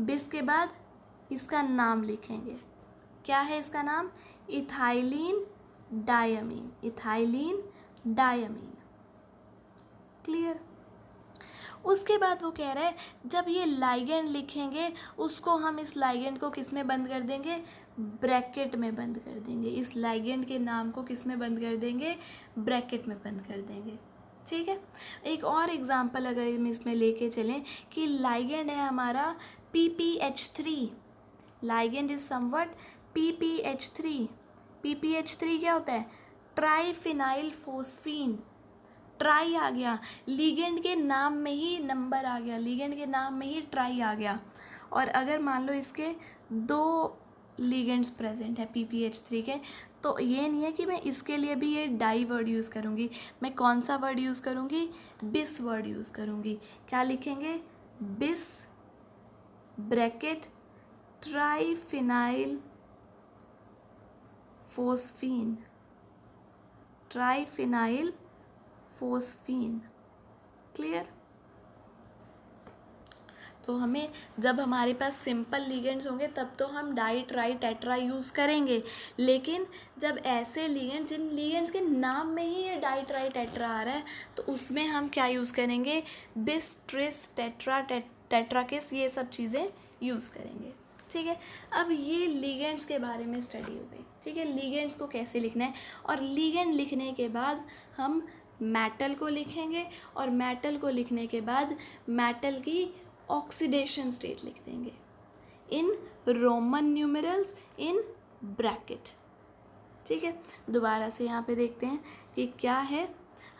बिस के बाद इसका नाम लिखेंगे, क्या है इसका नाम, ethylene diamine, ethylene diamine. Clear. उसके बाद वो कह रहा है जब ये लाइगेंड लिखेंगे उसको हम इस लाइगेंड को किस में बंद कर देंगे, ब्रैकेट में बंद कर देंगे। इस लाइगेंड के नाम को किस में बंद कर देंगे, ब्रैकेट में बंद कर देंगे। ठीक है, एक और एग्जांपल अगर हम इसमें लेके चलें कि लाइगेंड है हमारा PPH3, ligand is somewhat PPH3। PPH3 क्या होता है, ट्राईफिनाइल फोस्फीन। ट्राई आ गया, लीगेंड के नाम में ही नंबर आ गया, लीगेंड के नाम में ही ट्राई आ गया। और अगर मान लो इसके 2 लीगेंड्स प्रेजेंट है PPH3 के, तो ये नहीं है कि मैं इसके लिए भी ये डाई वर्ड यूज़ करूँगी, मैं कौन सा वर्ड यूज़ करूँगी, बिस वर्ड यूज़ करूँगी। क्या लिखेंगे, बिस bracket triphenyl phosphine, triphenyl phosphine. Clear. तो हमें जब हमारे पास सिंपल लिगेंड्स होंगे तब तो हम डाई ट्राई टेट्रा यूज़ करेंगे, लेकिन जब ऐसे लिगेंड्स जिन लिगेंड्स के नाम में ही ये डाई ट्राई टेट्रा आ रहा है तो उसमें हम क्या यूज़ करेंगे, बिस ट्रिस टेट्रा टेट्राकिस, ये सब चीज़ें यूज़ करेंगे। ठीक है, अब ये लिगेंड्स के बारे में स्टडी हो गई। ठीक है, लिगेंड्स को कैसे लिखना है, और लिगेंड लिखने के बाद हम मेटल को लिखेंगे, और मेटल को लिखने के बाद मेटल की ऑक्सीडेशन स्टेट लिख देंगे in Roman numerals in bracket. ठीक है, दोबारा से यहाँ पे देखते हैं कि क्या है।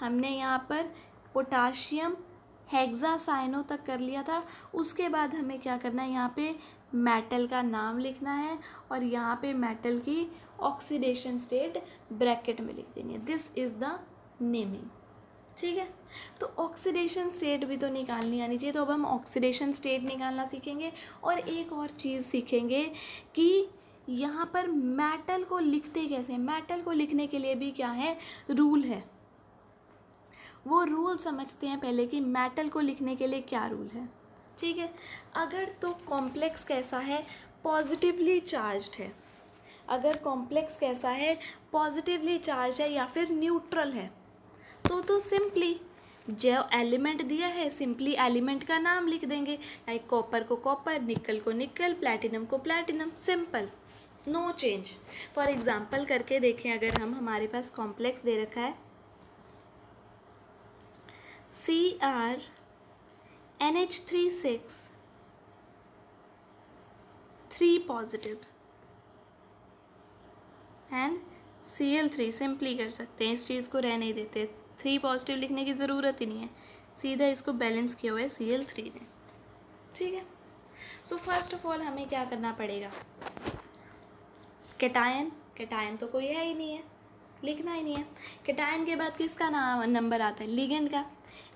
हमने यहाँ पर पोटाशियम हेक्सासाइनो तक कर लिया था, उसके बाद हमें क्या करना है, यहाँ पे मेटल का नाम लिखना है और यहाँ पे मेटल की ऑक्सीडेशन स्टेट ब्रैकेट में लिख देनी है। This is the naming. ठीक है, तो ऑक्सीडेशन स्टेट भी तो निकालनी आनी चाहिए, तो अब हम ऑक्सीडेशन स्टेट निकालना सीखेंगे। और एक और चीज़ सीखेंगे कि यहाँ पर मेटल को लिखते कैसे, मेटल को लिखने के लिए भी क्या है, रूल है। वो रूल समझते हैं पहले कि मेटल को लिखने के लिए क्या रूल है। ठीक है, अगर तो कॉम्प्लेक्स कैसा है, पॉजिटिवली चार्ज्ड है, अगर कॉम्प्लेक्स कैसा है, पॉजिटिवली चार्ज है या फिर न्यूट्रल है, तो सिंपली जो एलिमेंट दिया है सिंपली एलिमेंट का नाम लिख देंगे, लाइक कॉपर को कॉपर, निकल को निकल, प्लैटिनम को platinum, simple, no change. For example करके देखें, अगर हम, हमारे पास कॉम्प्लेक्स दे रखा है CrNH3 6 3 positive and Cl3, simply कर सकते हैं, इस चीज़ को रह नहीं देते, 3 पॉजिटिव लिखने की ज़रूरत ही नहीं है, सीधा इसको बैलेंस किया हुआ है Cl3 ने। ठीक है, सो फर्स्ट ऑफ ऑल हमें क्या करना पड़ेगा, कैटायन, कैटायन तो कोई है ही नहीं है, लिखना ही नहीं है। कैटायन के बाद किसका नाम नंबर आता है, लिगेंड का।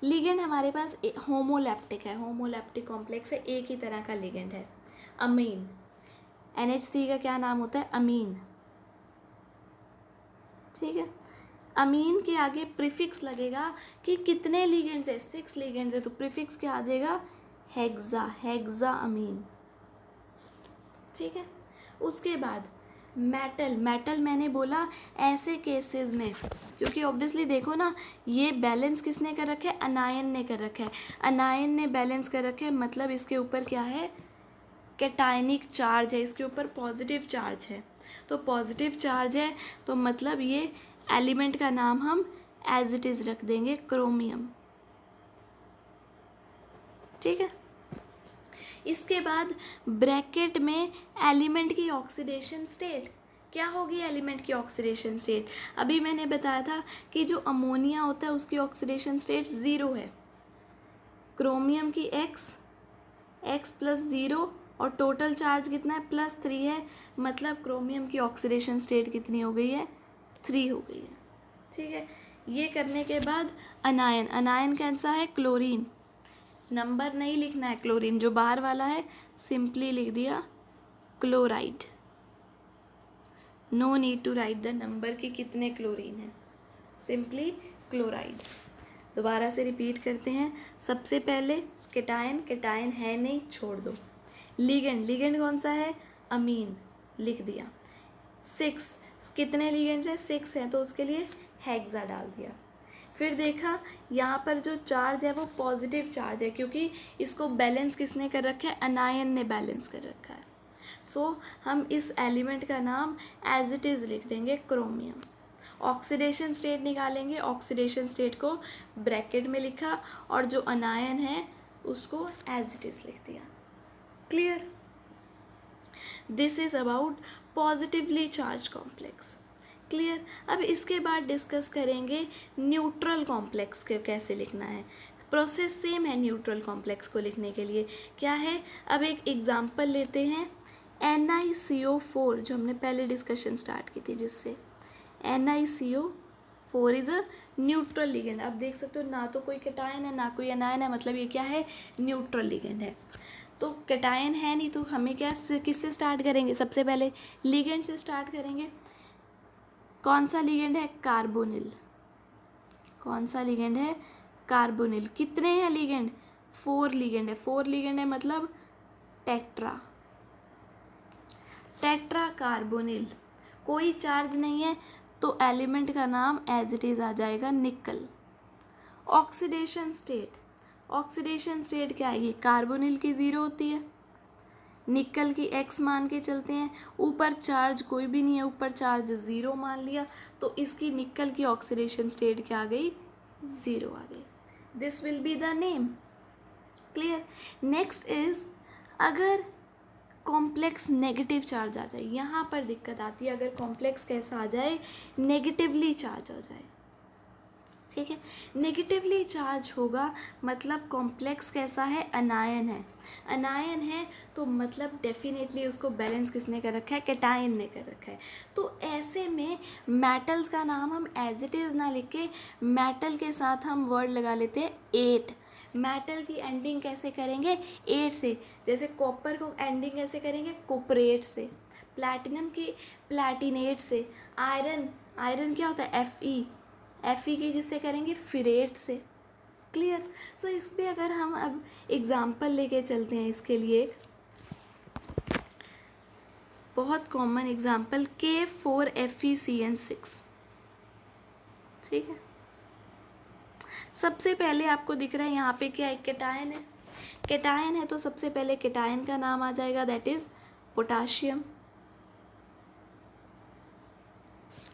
लिगेंड हमारे पास होमोलैप्टिक है, होमोलैप्टिक कॉम्प्लेक्स है, एक ही तरह का लिगेंड है, अमीन। NH3 का क्या नाम होता है, अमीन। ठीक है, अमीन के आगे प्रीफिक्स लगेगा कि कितने लिगेंड्स है, 6 लिगेंड्स है, तो प्रीफिक्स क्या आ जाएगा, हेक्सा, हेक्सा अमीन। ठीक है, उसके बाद मेटल, मेटल मैंने बोला ऐसे केसेस में, क्योंकि ऑब्वियसली देखो ना, ये बैलेंस किसने कर रखा है, अनायन ने कर रखा है, अनायन ने बैलेंस कर रखा है, मतलब इसके ऊपर क्या है, कैटायनिक चार्ज है, इसके ऊपर पॉजिटिव चार्ज है, तो पॉजिटिव चार्ज है तो मतलब ये एलिमेंट का नाम हम एज इट इज़ रख देंगे, क्रोमियम। ठीक है, इसके बाद ब्रैकेट में एलिमेंट की ऑक्सीडेशन स्टेट क्या होगी, एलिमेंट की ऑक्सीडेशन स्टेट अभी मैंने बताया था कि जो अमोनिया होता है उसकी ऑक्सीडेशन स्टेट 0 है, क्रोमियम की x +0 और टोटल चार्ज कितना है, +3 है, मतलब क्रोमियम की ऑक्सीडेशन स्टेट कितनी हो गई है, 3 हो गई है। ठीक है, ये करने के बाद अनायन, अनायन कैसा है, क्लोरीन, नंबर नहीं लिखना है, क्लोरीन जो बाहर वाला है सिंपली लिख दिया chloride, no need to write the number कि कितने क्लोरीन है, सिंपली क्लोराइड। दोबारा से रिपीट करते हैं, सबसे पहले कैटायन, कैटायन है नहीं, छोड़ दो। लिगेंड, लिगेंड कौन सा है, अमीन, लिख दिया। 6, कितने लिगेंड्स हैं, 6 हैं, तो उसके लिए हेक्सा डाल दिया। फिर देखा यहाँ पर जो चार्ज है वो पॉजिटिव चार्ज है, क्योंकि इसको बैलेंस किसने कर रखा है, अनायन ने बैलेंस कर रखा है। सो हम इस एलिमेंट का नाम एज इट इज़ लिख देंगे क्रोमियम। ऑक्सीडेशन स्टेट निकालेंगे, ऑक्सीडेशन स्टेट को ब्रैकेट में लिखा और जो अनायन है उसको एज इट इज़ लिख दिया। Clear? This is about positively charge complex. Clear? अब इसके बाद डिस्कस करेंगे न्यूट्रल कॉम्प्लेक्स को कैसे लिखना है। प्रोसेस सेम है न्यूट्रल कॉम्प्लेक्स को लिखने के लिए। क्या है, अब एक एग्जांपल लेते हैं, NiCO4 जो हमने पहले डिस्कशन स्टार्ट की थी, जिससे NiCO4 is a neutral ligand. आप देख सकते हो ना तो कोई कैटायन है ना कोई एनायन है, मतलब ये क्या है, न्यूट्रल लिगेंड है। तो कैटायन है नहीं तो हमें क्या किससे स्टार्ट करेंगे, सबसे पहले लिगेंड से स्टार्ट करेंगे। कौन सा लिगेंड है, कार्बोनिल। कौन सा लिगेंड है, कार्बोनिल। कितने हैं लिगेंड, 4 लिगेंड है। 4 लिगेंड है मतलब टेट्रा, टेट्रा कार्बोनिल। कोई चार्ज नहीं है तो एलिमेंट का नाम एज इट इज़ आ जाएगा निकल। ऑक्सीडेशन स्टेट, ऑक्सीडेशन स्टेट क्या है, ये कार्बोनिल की 0 होती है, निकल की x मान के चलते हैं। ऊपर चार्ज कोई भी नहीं है, ऊपर चार्ज 0 मान लिया, तो इसकी निकल की ऑक्सीडेशन स्टेट क्या आ गई, 0 आ गई। This will be the name. Clear? Next is, अगर कॉम्प्लेक्स नेगेटिव चार्ज आ जाए, यहाँ पर दिक्कत आती है। अगर कॉम्प्लेक्स कैसा आ जाए, नेगेटिवली चार्ज आ जाए, ठीक है। नेगेटिवली चार्ज होगा मतलब कॉम्प्लेक्स कैसा है, अनायन है। अनायन है तो मतलब डेफिनेटली उसको बैलेंस किसने कर रखा है, कैटायन ने कर रखा है। तो ऐसे में मेटल्स का नाम हम एज इट इज़ ना लिख के मेटल के साथ हम वर्ड लगा लेते हैं 8। मेटल की एंडिंग कैसे करेंगे, 8 से। जैसे कॉपर को एंडिंग कैसे करेंगे, कोपरेट से। प्लैटिनम की प्लैटिनेट से। आयरन, आयरन क्या होता है, Fe की किससे करेंगे, फिरेट से। क्लियर? सो इस पर अगर हम अब एग्जाम्पल लेके चलते हैं, इसके लिए बहुत कॉमन एग्जाम्पल K4FeCN6, ठीक है। सबसे पहले आपको दिख रहा है यहाँ पे क्या है, कैटायन है। कैटायन है तो सबसे पहले कैटायन का नाम आ जाएगा, दैट इज पोटाशियम।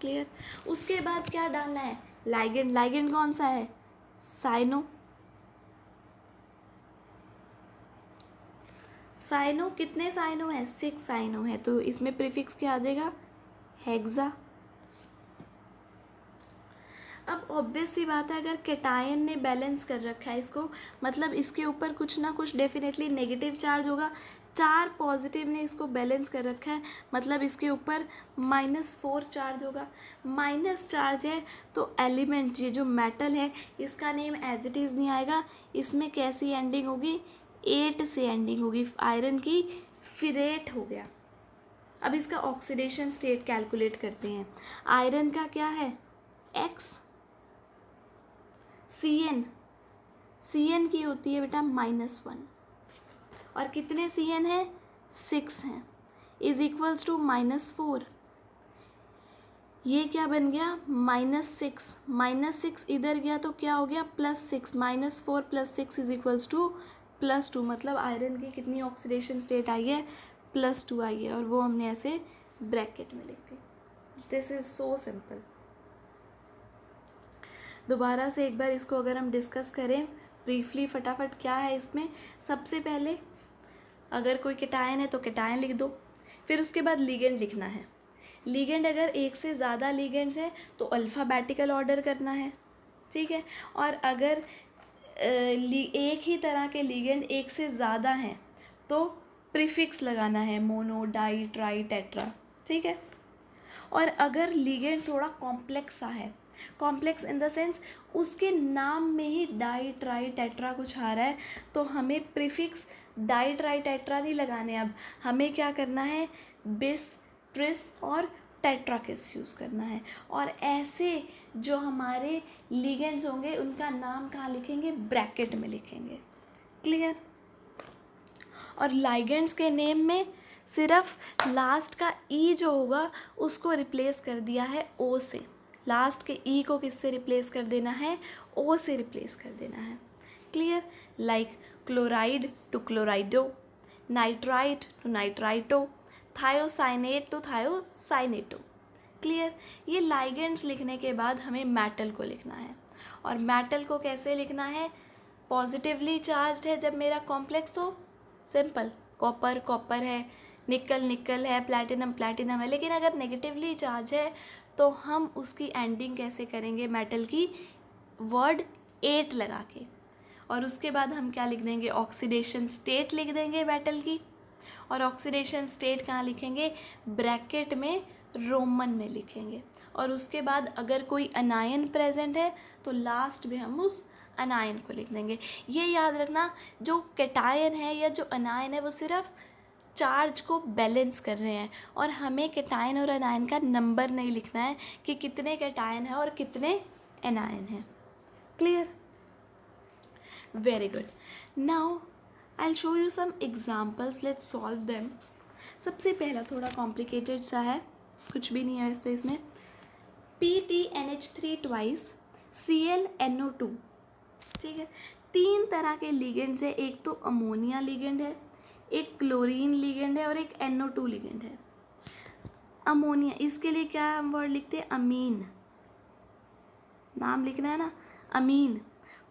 क्लियर? उसके बाद क्या डालना है, लाइगेंड। लाइगेंड कौन सा है, साइनो। साइनो कितने साइनो है, 6 साइनो है, तो इसमें प्रीफिक्स क्या आ जाएगा, हेक्सा। अब ऑब्वियस सी बात है, अगर कैटायन ने बैलेंस कर रखा है इसको, मतलब इसके ऊपर कुछ ना कुछ डेफिनेटली नेगेटिव चार्ज होगा। 4 पॉजिटिव ने इसको बैलेंस कर रखा है, मतलब इसके ऊपर -4 चार्ज होगा। माइनस चार्ज है तो एलिमेंट, ये जो मेटल है, इसका नेम एज इट इज़ नहीं आएगा। इसमें कैसी एंडिंग होगी, 8 से एंडिंग होगी। आयरन की फिरेट हो गया। अब इसका ऑक्सीडेशन स्टेट कैलकुलेट करते हैं। आयरन का क्या है, X। Cn की होती है बेटा -1, और कितने Cn है, 6 हैं, इज इक्वल्स टू -4। ये क्या बन गया, -6। -6 इधर गया तो क्या हो गया, +6। -4 + 6 इज इक्वल्स टू +2। मतलब आयरन की कितनी ऑक्सीडेशन स्टेट आई है, +2 आई है, और वो हमने ऐसे ब्रैकेट में लिख दी। This is so simple. दोबारा से एक बार इसको अगर हम डिस्कस करें ब्रीफली फटाफट, क्या है इसमें, सबसे पहले अगर कोई कैटायन है तो कैटायन लिख दो, फिर उसके बाद लिगेंड लिखना है। लिगेंड अगर एक से ज़्यादा लिगेंड्स है तो अल्फ़ाबेटिकल ऑर्डर करना है, ठीक है। और अगर एक ही तरह के लिगेंड एक से ज़्यादा हैं तो प्रीफिक्स लगाना है, मोनो, डाई, ट्राई, टेट्रा, ठीक है। और अगर लिगेंड थोड़ा कॉम्प्लेक्स सा है, कॉम्प्लेक्स इन द सेंस उसके नाम में ही डाई, ट्राई, टेट्रा कुछ आ रहा है, तो हमें प्रीफिक्स डाई, ट्राई, टेट्रा नहीं लगाने। अब हमें क्या करना है, बिस, ट्रिस और टेट्राकिस यूज़ करना है। और ऐसे जो हमारे लिगेंड्स होंगे उनका नाम कहाँ लिखेंगे, ब्रैकेट में लिखेंगे। क्लियर? और लाइगेंड्स के नेम में सिर्फ लास्ट का ई जो होगा उसको रिप्लेस कर दिया है ओ से। लास्ट के ई को किससे रिप्लेस कर देना है, ओ से रिप्लेस कर देना है। Clear? Like chloride to chlorido, nitrite to nitrito, thiocyanate to thiocyanato. Clear? ये लाइगेंड्स लिखने के बाद हमें मेटल को लिखना है, और मेटल को कैसे लिखना है, पॉजिटिवली चार्ज्ड है जब मेरा कॉम्प्लेक्स हो, सिंपल, कॉपर कॉपर है, निकल निकल है, प्लैटिनम प्लैटिनम है। लेकिन अगर नेगेटिवली चार्ज है तो हम उसकी एंडिंग कैसे करेंगे मेटल की, वर्ड 8 लगा के, और उसके बाद हम क्या लिख देंगे, ऑक्सीडेशन स्टेट लिख देंगे मेटल की। और ऑक्सीडेशन स्टेट कहाँ लिखेंगे, ब्रैकेट में रोमन में लिखेंगे। और उसके बाद अगर कोई अनायन प्रेजेंट है तो लास्ट में हम उस अनायन को लिख देंगे। ये याद रखना, जो कैटायन है या जो अनायन है वो सिर्फ चार्ज को बैलेंस कर रहे हैं, और हमें कैटायन और अनायन का नंबर नहीं लिखना है कि कितने कैटायन है और कितने अनायन हैं। Clear? Very good. Now I will show you some examples, let's solve them. सबसे पहला थोड़ा कॉम्प्लिकेटेड सा है, कुछ भी नहीं है वैसे तो इसमें। PTNH3 twice ClNO2। ठीक है, 3 तरह के लिगेंड्स है, एक तो अमोनिया लिगेंड है, एक क्लोरीन लिगेंड है और एक NO2 लिगेंड है। अमोनिया, इसके लिए क्या हम वर्ड लिखते हैं, अमीन, नाम लिखना है ना, अमीन।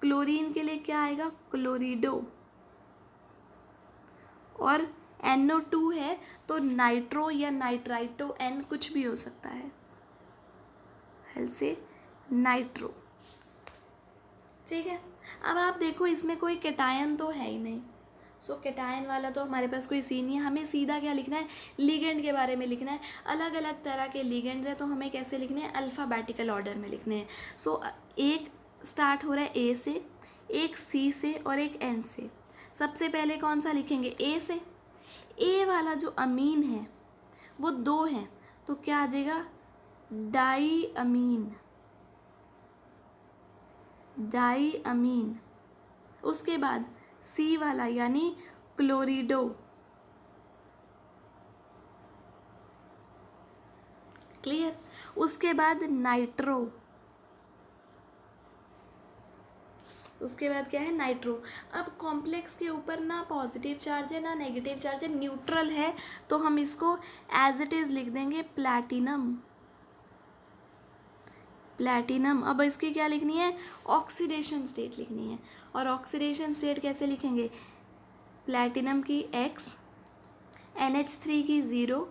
क्लोरीन के लिए क्या आएगा, क्लोरिडो। और NO2 है तो नाइट्रो या नाइट्राइटो, N कुछ भी हो सकता है, हेल से नाइट्रो। ठीक है, अब आप देखो इसमें कोई कैटायन तो है ही नहीं, सो कैटायन वाला तो हमारे पास कोई सीन नहीं है। हमें सीधा क्या लिखना है, लिगेंड के बारे में लिखना है। अलग अलग तरह के लिगेंड्स हैं तो हमें कैसे लिखने हैं, अल्फ़ाबेटिकल ऑर्डर में लिखने हैं। सो एक स्टार्ट हो रहा है A से, एक C से और एक N से। सबसे पहले कौन सा लिखेंगे, A से। A वाला जो अमीन है वो 2 हैं, तो क्या आ जाएगा, डाई अमीन, डाई अमीन। उसके बाद C वाला यानी क्लोरिडो। क्लियर? उसके बाद नाइट्रो, उसके बाद क्या है, नाइट्रो। अब कॉम्प्लेक्स के ऊपर ना पॉजिटिव चार्ज है ना नेगेटिव चार्ज है, न्यूट्रल है, तो हम इसको एज इट इज़ लिख देंगे प्लैटिनम, प्लैटिनम। अब इसकी क्या लिखनी है, ऑक्सीडेशन स्टेट लिखनी है। और ऑक्सीडेशन स्टेट कैसे लिखेंगे, प्लैटिनम की X, NH3 की 0,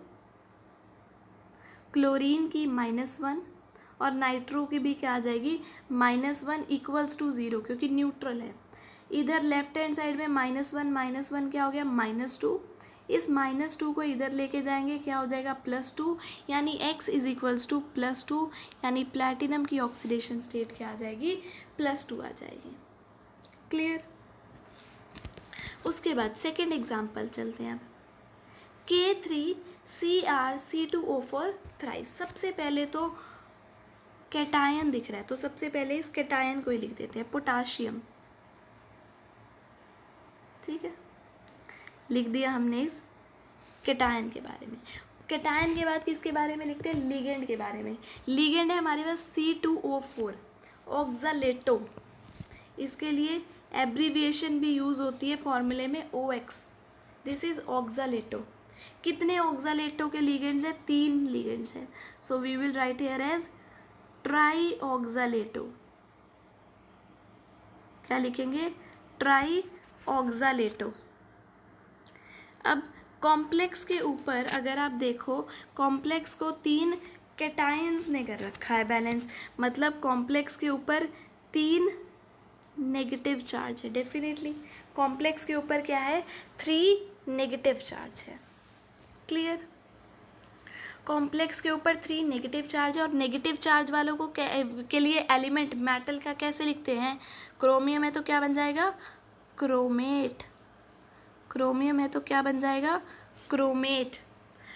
क्लोरीन की -1 और नाइट्रो की भी क्या आ जाएगी, -1 इक्वल्स टू 0, क्योंकि न्यूट्रल है। इधर लेफ्ट हैंड साइड में -1 क्या हो गया, -2। इस -2 को इधर लेके जाएंगे, क्या हो जाएगा, +2, यानी X इज इक्वल्स टू +2, यानी प्लैटिनम की ऑक्सीडेशन स्टेट क्या आ जाएगी, +2 आ जाएगी। क्लियर? उसके बाद सेकेंड एग्जाम्पल चलते हैं अब। K3CrC2O4 thrice. सबसे पहले तो कैटायन दिख रहा है, तो सबसे पहले इस कैटायन को ही लिख देते हैं, पोटाशियम। ठीक है, लिख दिया हमने इस कैटायन के बारे में। कैटायन के बाद किसके बारे में लिखते हैं, लिगेंड के बारे में। लिगेंड है हमारे पास C2O4, ऑक्सालेटो। इसके लिए एब्रीविएशन भी यूज़ होती है फॉर्मूले में, OX। This is ऑक्सालेटो। कितने ऑक्सालेटो के लिगेंड्स हैं, 3 लिगेंड्स हैं, so we will write here as tri oxalato. क्या लिखेंगे, ट्राई ऑक्सालेटो। अब कॉम्प्लेक्स के ऊपर अगर आप देखो, कॉम्प्लेक्स को 3 कैटायंस ने कर रखा है बैलेंस, मतलब कॉम्प्लेक्स के ऊपर 3 नेगेटिव चार्ज है। डेफिनेटली कॉम्प्लेक्स के ऊपर क्या है, 3 नेगेटिव चार्ज है। क्लियर? कॉम्प्लेक्स के ऊपर 3 नेगेटिव चार्ज है, और नेगेटिव चार्ज वालों को के लिए एलिमेंट मेटल का कैसे लिखते हैं, क्रोमियम है तो क्या बन जाएगा, क्रोमेट। क्रोमियम है तो क्या बन जाएगा, क्रोमेट।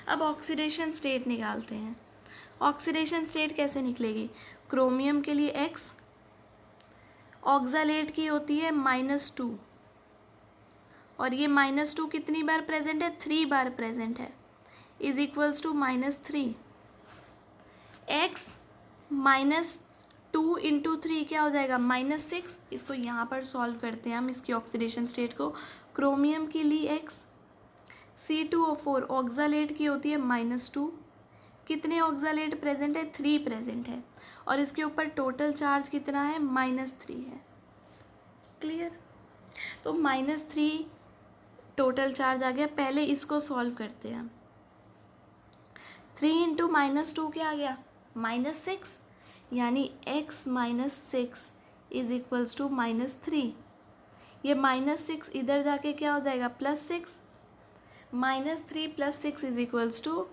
अब ऑक्सीडेशन स्टेट निकालते हैं। ऑक्सीडेशन स्टेट कैसे निकलेगी, क्रोमियम के लिए X, ऑक्सालेट की होती है -2, और ये -2 कितनी बार प्रेजेंट है, 3 बार प्रेजेंट है, इज इक्वल्स टू -3। X -2 × 3 क्या हो जाएगा, -6। इसको यहाँ पर सॉल्व करते हैं हम, इसकी ऑक्सीडेशन स्टेट को। क्रोमियम की ली X, C2O4 ऑक्सालेट की होती है -2। कितने ऑक्सालेट प्रेजेंट है, 3 प्रेजेंट है, और इसके ऊपर टोटल चार्ज कितना है, -3 है। क्लियर। तो -3 टोटल चार्ज आ गया। पहले इसको सॉल्व करते हैं हम। 3 × -2 क्या आ गया, -6, यानी x -6 इज इक्वल्स टू -3। ये -6 इधर जाके क्या हो जाएगा, +6। -3 + 6 इज इक्वल्स टू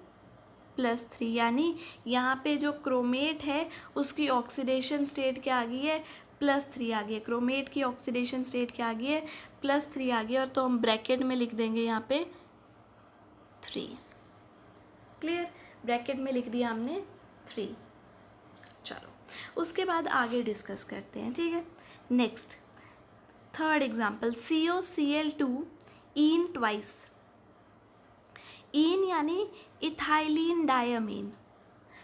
+3, यानी यहाँ पे जो क्रोमेट है उसकी ऑक्सीडेशन स्टेट क्या आ गई है, +3 आ गई है। क्रोमेट की ऑक्सीडेशन स्टेट क्या आ गई है, +3 आ गई है। और तो हम ब्रैकेट में लिख देंगे यहाँ पे 3। क्लियर। ब्रैकेट में लिख दिया हमने 3। चलो उसके बाद आगे डिस्कस करते हैं, ठीक है। नेक्स्ट थर्ड एग्जाम्पल, COCl2 इन ट्वाइस। इन यानी इथाइलिन डायमीन।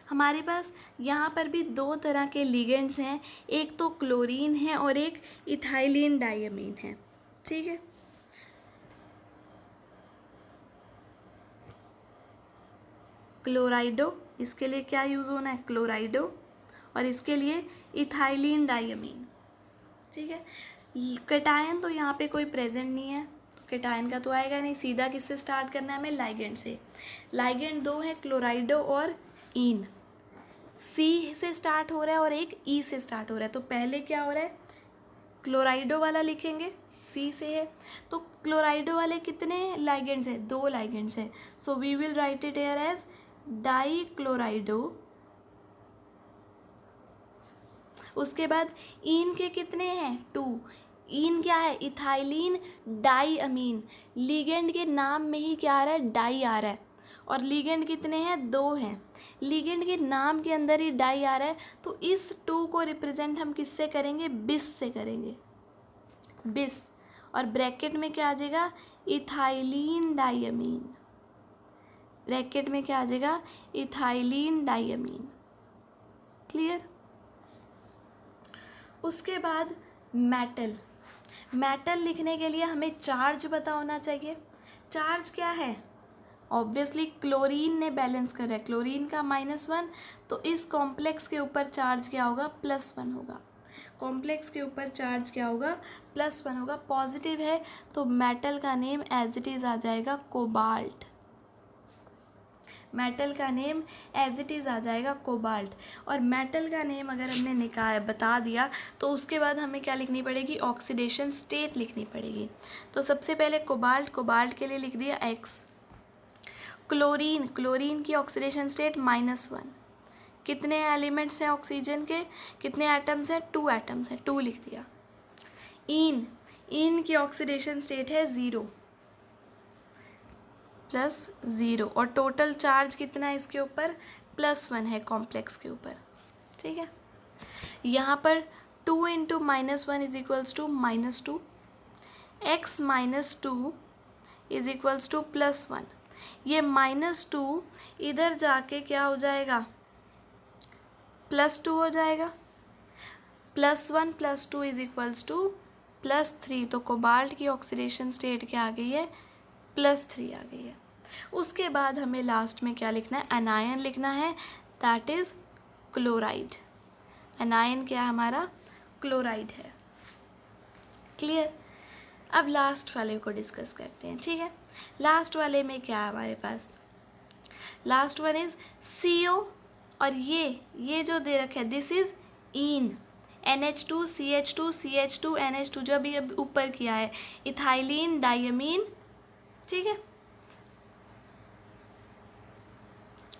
हमारे पास यहाँ पर भी दो तरह के लिगेंड्स हैं, एक तो क्लोरीन है और एक इथाइलिन डायमीन है, ठीक है। क्लोराइडो, इसके लिए क्या यूज़ होना है, क्लोराइडो, और इसके लिए इथाइलिन डायमीन, ठीक है। कैटायन तो यहाँ पे कोई प्रेजेंट नहीं है, तो कैटायन का तो आएगा नहीं। सीधा किससे स्टार्ट करना है हमें, लाइगेंड से। लाइगेंड दो है, क्लोराइडो और इन। सी से स्टार्ट हो रहा है और एक ई से स्टार्ट हो रहा है, तो पहले क्या हो रहा है, क्लोराइडो वाला लिखेंगे, सी से है। तो क्लोराइडो वाले कितने लाइगेंड्स हैं, 2 लाइगेंड्स हैं। So we will write it here as dichlorido. उसके बाद इन के कितने हैं, 2। इन क्या है, इथाइलिन डाईअमीन। लिगेंड के नाम में ही क्या आ रहा है, डाई आ रहा है, और लिगेंड कितने हैं, 2 हैं। लिगेंड के नाम के अंदर ही डाई आ रहा है, तो इस 2 को रिप्रेजेंट हम किससे करेंगे, बिस से करेंगे, बिस। और ब्रैकेट में क्या आ जाएगा, इथाइलिन डाईअमीन। ब्रैकेट में क्या आ जाएगा, इथाइलिन डाईअमीन। क्लियर। उसके बाद मेटल। मेटल लिखने के लिए हमें चार्ज पता होना चाहिए। चार्ज क्या है, ऑब्वियसली क्लोरीन ने बैलेंस करा है, क्लोरीन का -1, तो इस कॉम्प्लेक्स के ऊपर चार्ज क्या होगा, +1 होगा। कॉम्प्लेक्स के ऊपर चार्ज क्या होगा, +1 होगा। पॉजिटिव है तो मेटल का नेम एज इट इज़ आ जाएगा कोबाल्ट। मेटल का नेम एज इट इज़ आ जाएगा कोबाल्ट। और मेटल का नेम अगर हमने बता दिया तो उसके बाद हमें क्या लिखनी पड़ेगी, ऑक्सीडेशन स्टेट लिखनी पड़ेगी। तो सबसे पहले कोबाल्ट, कोबाल्ट के लिए लिख दिया X। क्लोरीन, क्लोरीन की ऑक्सीडेशन स्टेट -1। कितने एलिमेंट्स हैं ऑक्सीजन के, कितने एटम्स हैं, 2 एटम्स हैं, 2 लिख दिया। इन, इन की ऑक्सीडेशन स्टेट है 0 +0, और टोटल चार्ज कितना है इसके ऊपर, +1 है कॉम्प्लेक्स के ऊपर, ठीक है। यहाँ पर 2 × -1 is equals to -2, x -2 is equals to +1। ये -2 इधर जाके क्या हो जाएगा, +2 हो जाएगा। +1 +2 इज इक्वल्स टू +3, तो कोबाल्ट की ऑक्सीडेशन स्टेट क्या आ गई है, +3 आ गई है। उसके बाद हमें लास्ट में क्या लिखना है, एनायन लिखना है, दैट इज़ क्लोराइड। एनायन क्या है हमारा, क्लोराइड है। क्लियर। अब लास्ट वाले को डिस्कस करते हैं, ठीक है। लास्ट वाले में क्या है हमारे पास, लास्ट वन इज CO, और ये जो दे रखा है this is in, NH2 CH2 CH2 NH2, जब ये ऊपर किया है इथाइलिन डायमीन, ठीक है।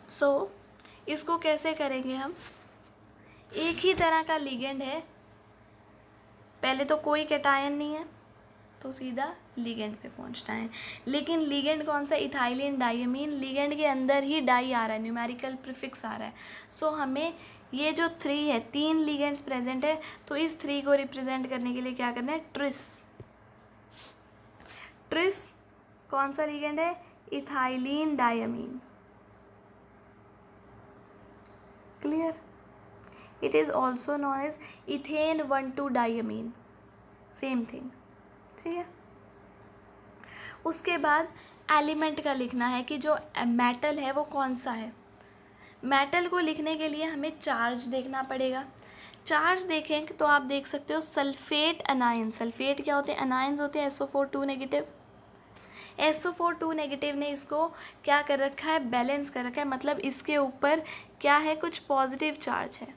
सो इसको कैसे करेंगे हम, एक ही तरह का लिगेंड है, पहले तो कोई कैटायन नहीं है तो सीधा लिगेंड पे पहुंचना है। लेकिन लिगेंड कौन सा, इथाइलिन डायमीन, लिगेंड के अंदर ही डाई आ रहा है, न्यूमेरिकल प्रीफिक्स आ रहा है। सो हमें ये जो 3 है, 3 लिगेंड्स प्रेजेंट है, तो इस 3 को रिप्रेजेंट करने के लिए क्या करना है, ट्रिस। ट्रिस कौन सा लिगेंड है, ethylene diamine. Clear. It is also known as ethane 1,2-डाइअमीन, सेम थिंग, ठीक है। उसके बाद एलिमेंट का लिखना है कि जो मेटल है वो कौन सा है। मेटल को लिखने के लिए हमें चार्ज देखना पड़ेगा। चार्ज देखें तो आप देख सकते हो सल्फेट अनायन। सल्फेट क्या होते हैं? अनायंस होते हैं SO4 2 नेगेटिव। SO4 2 नेगेटिव ने इसको क्या कर रखा है? बैलेंस कर रखा है, मतलब इसके ऊपर क्या है? कुछ पॉजिटिव चार्ज है।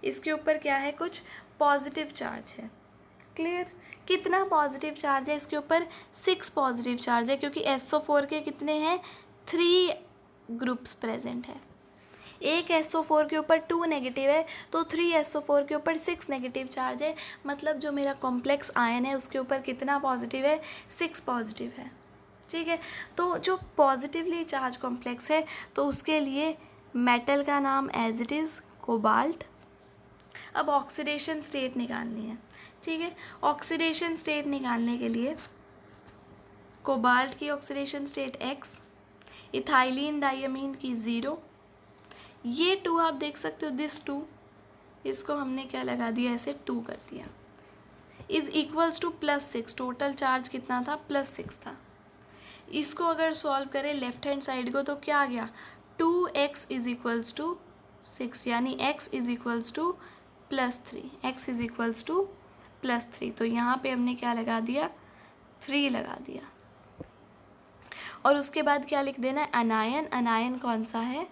इसके ऊपर क्या है? कुछ पॉजिटिव चार्ज है। क्लियर? कितना पॉजिटिव चार्ज है इसके ऊपर? 6 पॉजिटिव चार्ज है, क्योंकि SO4 के कितने हैं? 3 ग्रुप्स प्रेजेंट है। एक SO4 के ऊपर 2 नेगेटिव है, तो 3 SO4 के ऊपर 6 नेगेटिव चार्ज है, मतलब जो मेरा कॉम्प्लेक्स आयन है उसके ऊपर कितना पॉजिटिव है? 6 पॉजिटिव है, ठीक है। तो जो पॉजिटिवली चार्ज कॉम्प्लेक्स है तो उसके लिए मेटल का नाम एज इट इज़ कोबाल्ट। अब ऑक्सीडेशन स्टेट निकालनी है, ठीक है। ऑक्सीडेशन स्टेट निकालने के लिए कोबाल्ट की ऑक्सीडेशन स्टेट X, इथाइलिन डाइअमीन की 0, ये 2 आप देख सकते हो, दिस 2, इसको हमने क्या लगा दिया? ऐसे 2 कर दिया, is equals to +6। Total charge कितना था? +6 था। इसको अगर सॉल्व करें लेफ्ट हैंड साइड को तो क्या आ गया? 2x इज इक्वल्स टू 6, यानी x is equals to +3, x is equals to +3। तो यहाँ पे हमने क्या लगा दिया? 3 लगा दिया। और उसके बाद क्या लिख देना है? अनायन। अनायन कौन सा है?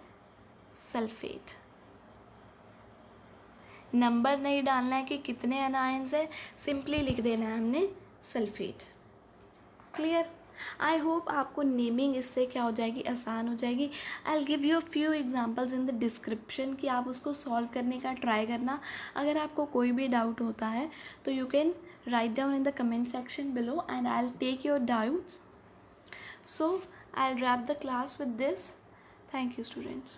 सल्फेट। नंबर नहीं डालना है कि कितने अनायंस है, सिंपली लिख देना है हमने सल्फेट। क्लियर? आई होप आपको नेमिंग इससे क्या हो जाएगी? आसान हो जाएगी। I will give you few examples in the description कि आप उसको सॉल्व करने का ट्राई करना। अगर आपको कोई भी डाउट होता है तो you can write down in the comment section below and I will take your doubts. So I'll wrap the class with this. Thank you, students.